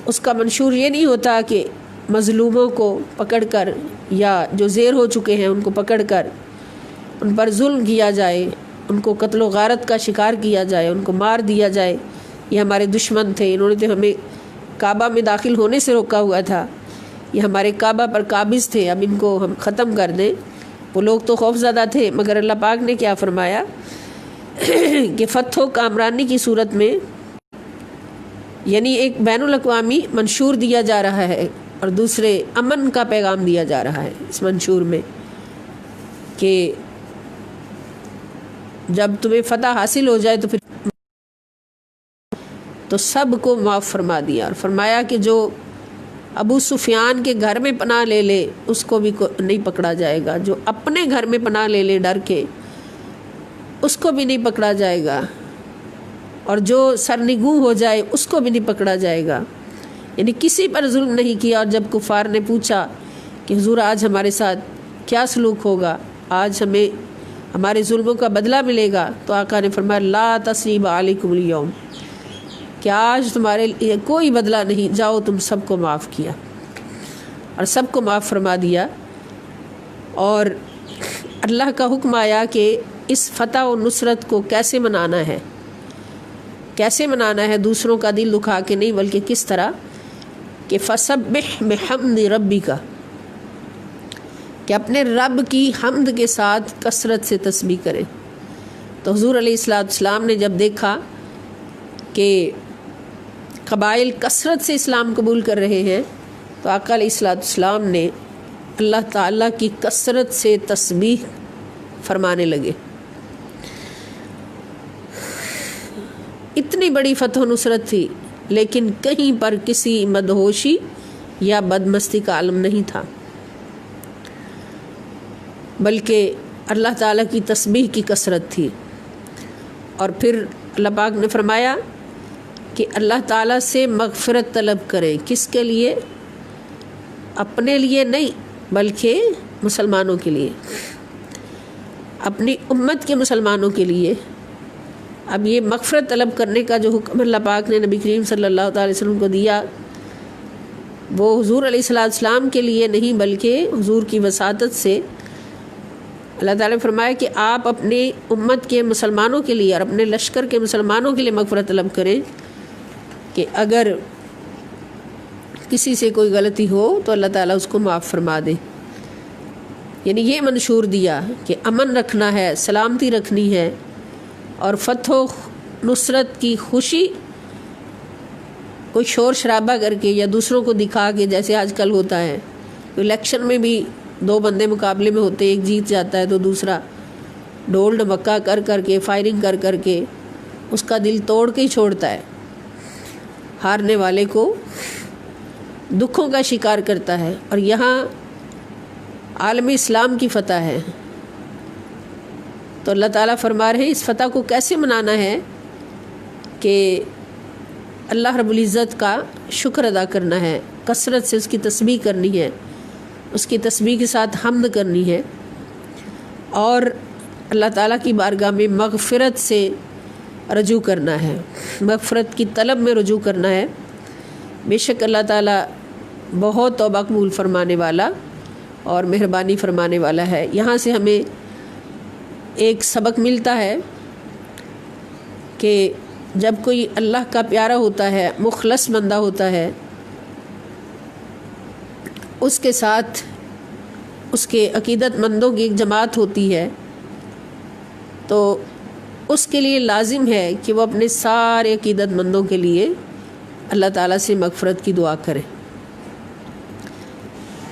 اس کا منشور یہ نہیں ہوتا کہ مظلوموں کو پکڑ کر یا جو زیر ہو چکے ہیں ان کو پکڑ کر ان پر ظلم کیا جائے، ان کو قتل و غارت کا شکار کیا جائے، ان کو مار دیا جائے، یہ ہمارے دشمن تھے، انہوں نے تو ہمیں کعبہ میں داخل ہونے سے روکا ہوا تھا، یہ ہمارے کعبہ پر قابض تھے، اب ان کو ہم ختم کر دیں۔ وہ لوگ تو خوف زدہ تھے، مگر اللہ پاک نے کیا فرمایا کہ فتح و کامرانی کی صورت میں یعنی ایک بین الاقوامی منشور دیا جا رہا ہے اور دوسرے امن کا پیغام دیا جا رہا ہے اس منشور میں کہ جب تمہیں فتح حاصل ہو جائے تو پھر تو سب کو معاف فرما دیا، اور فرمایا کہ جو ابو سفیان کے گھر میں پناہ لے لے اس کو بھی نہیں پکڑا جائے گا، جو اپنے گھر میں پناہ لے لے ڈر کے اس کو بھی نہیں پکڑا جائے گا، اور جو سرنگوں ہو جائے اس کو بھی نہیں پکڑا جائے گا، یعنی کسی پر ظلم نہیں کیا۔ اور جب کفار نے پوچھا کہ حضور آج ہمارے ساتھ کیا سلوک ہوگا، آج ہمیں ہمارے ظلموں کا بدلہ ملے گا، تو آقا نے فرمایا لا تصریب علیکم اليوم، کہ آج تمہارے لیے کوئی بدلہ نہیں، جاؤ تم سب کو معاف کیا، اور سب کو معاف فرما دیا۔ اور اللہ کا حکم آیا کہ اس فتح و نصرت کو کیسے منانا ہے، کیسے منانا ہے، دوسروں کا دل دکھا کے نہیں، بلکہ کس طرح کہ فسبح بحمد ربک، کہ اپنے رب کی حمد کے ساتھ کثرت سے تسبیح کریں۔ تو حضور علیہ السلام نے جب دیکھا کہ قبائل کثرت سے اسلام قبول کر رہے ہیں تو آقا علیہ السلام نے اللہ تعالیٰ کی کثرت سے تسبیح فرمانے لگے۔ اتنی بڑی فتح و نصرت تھی لیکن کہیں پر کسی مدہوشی یا بدمستی کا عالم نہیں تھا، بلکہ اللہ تعالیٰ کی تسبیح کی کثرت تھی۔ اور پھر اللہ پاک نے فرمایا کہ اللہ تعالیٰ سے مغفرت طلب کریں، کس کے لیے؟ اپنے لیے نہیں بلکہ مسلمانوں کے لیے، اپنی امت کے مسلمانوں کے لیے۔ اب یہ مغفرت طلب کرنے کا جو حکم اللہ پاک نے نبی کریم صلی اللہ تعالی وسلم کو دیا، وہ حضور علیہ السلام کے لیے نہیں بلکہ حضور کی وساطت سے اللہ تعالیٰ نے فرمایا کہ آپ اپنی امت کے مسلمانوں کے لیے اور اپنے لشکر کے مسلمانوں کے لیے مغفرت طلب کریں کہ اگر کسی سے کوئی غلطی ہو تو اللہ تعالیٰ اس کو معاف فرما دے۔ یعنی یہ منشور دیا کہ امن رکھنا ہے، سلامتی رکھنی ہے، اور فتح و نصرت کی خوشی کوئی شور شرابہ کر کے یا دوسروں کو دکھا کے، جیسے آج کل ہوتا ہے الیکشن میں بھی دو بندے مقابلے میں ہوتے، ایک جیت جاتا ہے تو دوسرا ڈھول ڈھمکا کر کر کے فائرنگ کر کر کے اس کا دل توڑ کے ہی چھوڑتا ہے، ہارنے والے کو دکھوں کا شکار کرتا ہے۔ اور یہاں عالم اسلام کی فتح ہے، تو اللہ تعالیٰ فرما رہے ہیں اس فتح کو کیسے منانا ہے کہ اللہ رب العزت کا شکر ادا کرنا ہے، کثرت سے اس کی تسبیح کرنی ہے، اس کی تسبیح کے ساتھ حمد کرنی ہے، اور اللہ تعالیٰ کی بارگاہ میں مغفرت سے رجوع کرنا ہے، مغفرت کی طلب میں رجوع کرنا ہے۔ بے شک اللہ تعالیٰ بہت توبہ قبول فرمانے والا اور مہربانی فرمانے والا ہے۔ یہاں سے ہمیں ایک سبق ملتا ہے کہ جب کوئی اللہ کا پیارا ہوتا ہے، مخلص بندہ ہوتا ہے، اس کے ساتھ اس کے عقیدت مندوں کی ایک جماعت ہوتی ہے، تو اس کے لیے لازم ہے کہ وہ اپنے سارے عقیدت مندوں کے لیے اللہ تعالیٰ سے مغفرت کی دعا کرے،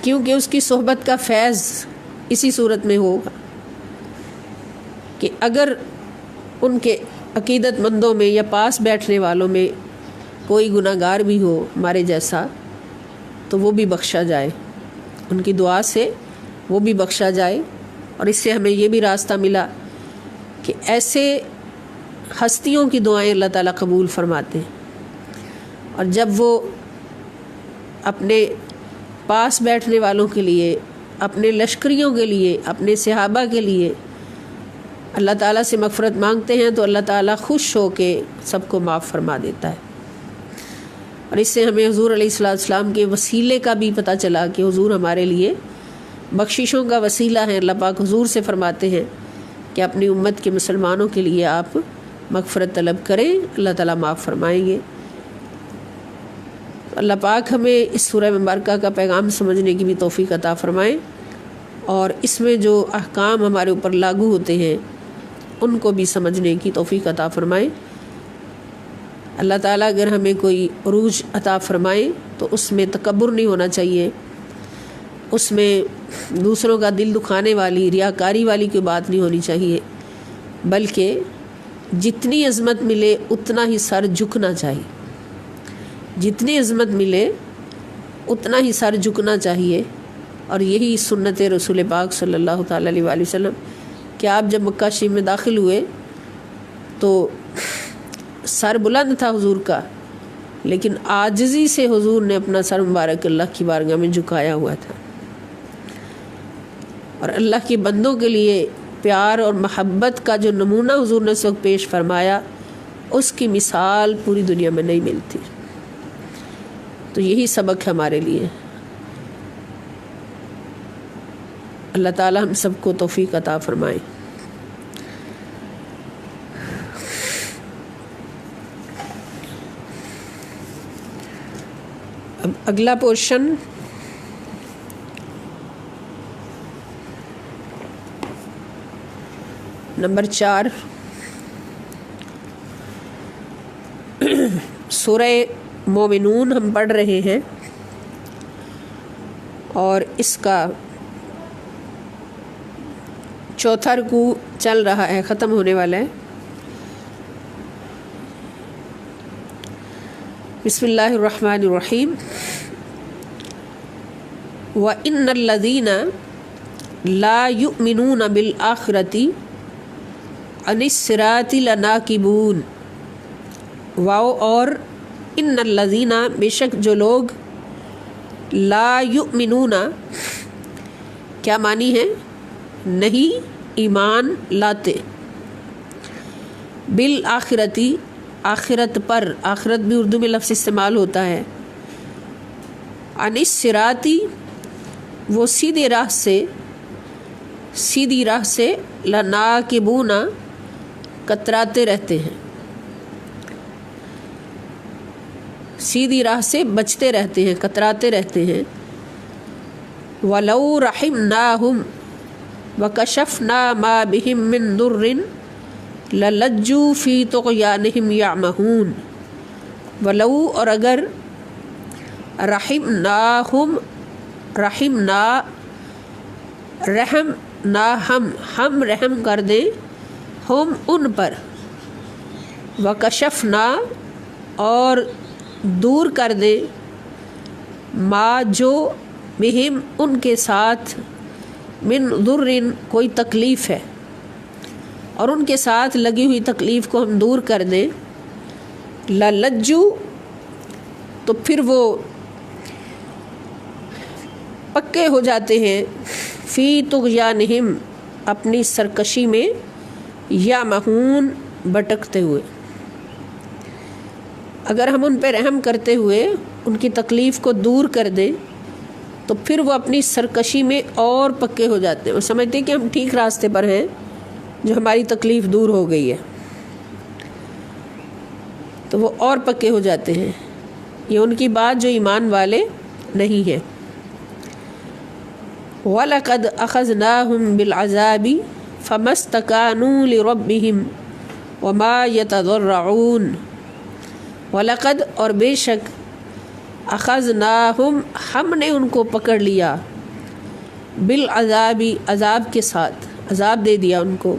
کیونکہ اس کی صحبت کا فیض اسی صورت میں ہوگا کہ اگر ان کے عقیدت مندوں میں یا پاس بیٹھنے والوں میں کوئی گناہ گار بھی ہو ہمارے جیسا تو وہ بھی بخشا جائے، ان کی دعا سے وہ بھی بخشا جائے۔ اور اس سے ہمیں یہ بھی راستہ ملا کہ ایسے ہستیوں کی دعائیں اللہ تعالیٰ قبول فرماتے ہیں، اور جب وہ اپنے پاس بیٹھنے والوں کے لیے، اپنے لشکریوں کے لیے، اپنے صحابہ کے لیے اللہ تعالیٰ سے مغفرت مانگتے ہیں تو اللہ تعالیٰ خوش ہو کے سب کو معاف فرما دیتا ہے۔ اور اس سے ہمیں حضور علیہ السلام کے وسیلے کا بھی پتہ چلا کہ حضور ہمارے لیے بخششوں کا وسیلہ ہے۔ اللہ پاک حضور سے فرماتے ہیں کہ اپنی امت کے مسلمانوں کے لیے آپ مغفرت طلب کریں، اللہ تعالیٰ معاف فرمائیں گے۔ اللہ پاک ہمیں اس سورہ مبارکہ کا پیغام سمجھنے کی بھی توفیق عطا فرمائیں، اور اس میں جو احکام ہمارے اوپر لاگو ہوتے ہیں ان کو بھی سمجھنے کی توفیق عطا فرمائیں۔ اللہ تعالیٰ اگر ہمیں کوئی عروج عطا فرمائے تو اس میں تکبر نہیں ہونا چاہیے، اس میں دوسروں کا دل دکھانے والی، ریاکاری والی کوئی بات نہیں ہونی چاہیے، بلکہ جتنی عظمت ملے اتنا ہی سر جھکنا چاہیے، جتنی عظمت ملے اتنا ہی سر جھکنا چاہیے۔ اور یہی سنت رسول پاک صلی اللہ تعالیٰ علیہ وآلہ وسلم کہ آپ جب مکہ شریف میں داخل ہوئے تو سر بلند تھا حضور کا، لیکن عاجزی سے حضور نے اپنا سر مبارک اللہ کی بارگاہ میں جھکایا ہوا تھا، اور اللہ کے بندوں کے لیے پیار اور محبت کا جو نمونہ حضور نے اس وقت پیش فرمایا اس کی مثال پوری دنیا میں نہیں ملتی۔ تو یہی سبق ہے ہمارے لیے۔ اللہ تعالی ہم سب کو توفیق عطا فرمائے۔ اب اگلا پورشن نمبر 4 سورہ مومنون ہم پڑھ رہے ہیں، اور اس کا چوتھا رکوع چل رہا ہے، ختم ہونے والا ہے۔ بسم اللہ الرحمن الرحیم۔ وَإِنَّ الَّذِينَ لَا يُؤْمِنُونَ بِالْآخِرَةِ عَنِ الصِّرَاطِ لَنَاكِبُونَ۔ واو اور ان الذین، بے شک جو لوگ لا یؤمنون، کیا معنی ہے؟ نہیں ایمان لاتے، بالآخرتی، آخرت پر، آخرت بھی اردو میں لفظ استعمال ہوتا ہے، عن الصراطی، وہ سیدھی راہ سے، لناکبون، کتراتے رہتے ہیں، سیدھی راہ سے بچتے رہتے ہیں، کتراتے رہتے ہیں۔ وَلَوْ رَحِمْنَاهُمْ وَكَشَفْنَا مَا بِهِمْ مِنْ ضُرٍّ لَلَجُّوا فِي طُغْيَانِهِمْ يَعْمَهُونَ۔ وَلَوْ، اور اگر، رحمناہم، رحمنا، رحم نہ ہم رحم کر دیں، ہم ان پر، وکشفنا، اور دور کر دیں، ما جو، بہم ان کے ساتھ، من ضرٍ کوئی تکلیف ہے، اور ان کے ساتھ لگی ہوئی تکلیف کو ہم دور کر دیں، للجو، تو پھر وہ پکے ہو جاتے ہیں، فی طغیانہم، اپنی سرکشی میں، یعمہون، بھٹکتے ہوئے۔ اگر ہم ان پہ رحم کرتے ہوئے ان کی تکلیف کو دور کر دیں تو پھر وہ اپنی سرکشی میں اور پکے ہو جاتے ہیں، وہ سمجھتے ہیں کہ ہم ٹھیک راستے پر ہیں، جو ہماری تکلیف دور ہو گئی ہے، تو وہ اور پکے ہو جاتے ہیں۔ یہ ان کی بات جو ایمان والے نہیں ہیں۔ وَلَقَدْ أَخَذْنَاهُمْ بِالْعَذَابِ فَمَا اسْتَكَانُوا لِرَبِّهِمْ وَمَا يَتَضَرَّعُونَ۔ وَلَقَدْ، اور بے شک، أَخَذْنَاهُمْ، ہم نے ان کو پکڑ لیا، بالعذابی عذاب کے ساتھ عذاب دے دیا ان کو،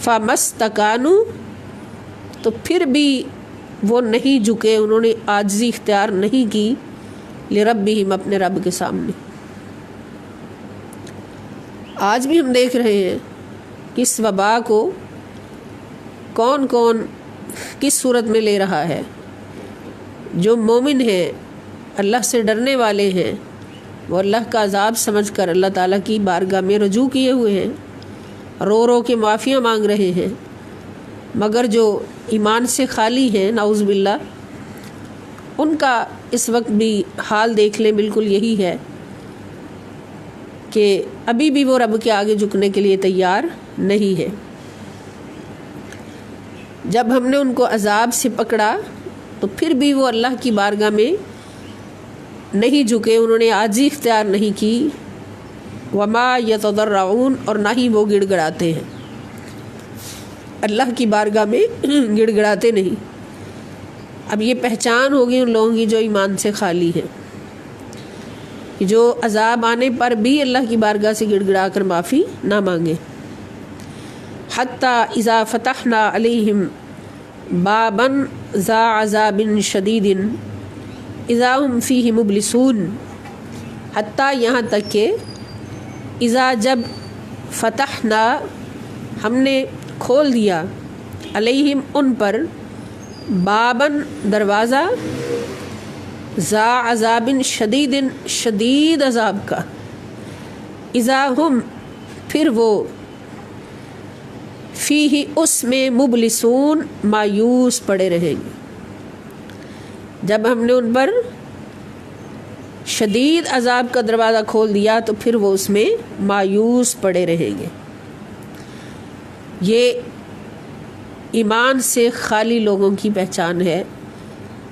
فمستکانوا تو پھر بھی وہ نہیں جھکے، انہوں نے عاجزی اختیار نہیں کی، لربہم اپنے رب کے سامنے۔ آج بھی ہم دیکھ رہے ہیں کہ اس وبا کو کون کون کس صورت میں لے رہا ہے۔ جو مومن ہیں، اللہ سے ڈرنے والے ہیں، وہ اللہ کا عذاب سمجھ کر اللہ تعالیٰ کی بارگاہ میں رجوع کیے ہوئے ہیں، رو رو کے معافیاں مانگ رہے ہیں، مگر جو ایمان سے خالی ہیں نعوذ باللہ، ان کا اس وقت بھی حال دیکھ لیں بالکل یہی ہے کہ ابھی بھی وہ رب کے آگے جھکنے کے لیے تیار نہیں ہے۔ جب ہم نے ان کو عذاب سے پکڑا تو پھر بھی وہ اللہ کی بارگاہ میں نہیں جھکے، انہوں نے عاجزی اختیار نہیں کی، وما یتضرعون اور نہ ہی وہ گڑ گڑاتے ہیں، اللہ کی بارگاہ میں گڑ گڑاتے نہیں۔ اب یہ پہچان ہوگی ان لوگوں کی جو ایمان سے خالی ہیں، جو عذاب آنے پر بھی اللہ کی بارگاہ سے گڑ گڑا کر معافی نہ مانگے۔ حتیٰ اذا فتحنا علیہم بابا ذا عذاب شدید اذا ہم فیہ مبلسون، حتیٰ یہاں تک کہ اذا جب فتحنا ہم نے کھول دیا، علیہم ان پر، بابن دروازہ، ذا عذاب شدید شدید عذاب کا، اذا ہم پھر وہ، فیہ اس میں، مبلسون مایوس پڑے رہیں گے۔ جب ہم نے ان پر شدید عذاب کا دروازہ کھول دیا تو پھر وہ اس میں مایوس پڑے رہیں گے۔ یہ ایمان سے خالی لوگوں کی پہچان ہے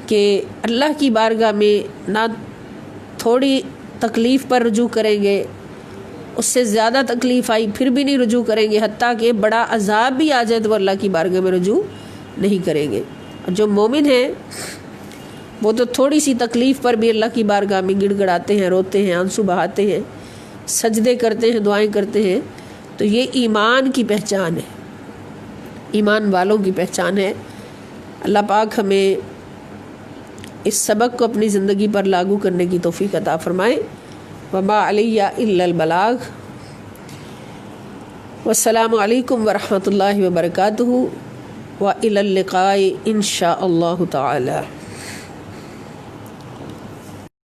کہ اللہ کی بارگاہ میں نہ تھوڑی تکلیف پر رجوع کریں گے، اس سے زیادہ تکلیف آئی پھر بھی نہیں رجوع کریں گے، حتیٰ کہ بڑا عذاب بھی آ جائے تو وہ اللہ کی بارگاہ میں رجوع نہیں کریں گے۔ اور جو مومن ہیں وہ تو تھوڑی سی تکلیف پر بھی اللہ کی بارگاہ میں گڑ گڑاتے ہیں، روتے ہیں، آنسو بہاتے ہیں، سجدے کرتے ہیں، دعائیں کرتے ہیں۔ تو یہ ایمان کی پہچان ہے، ایمان والوں کی پہچان ہے۔ اللہ پاک ہمیں اس سبق کو اپنی زندگی پر لاگو کرنے کی توفیق عطا فرمائے۔ وما علیہ الا البلاغ۔ والسلام علیکم ورحمۃ اللہ وبرکاتہ، وإلی اللقاء ان شاء اللہ تعالی۔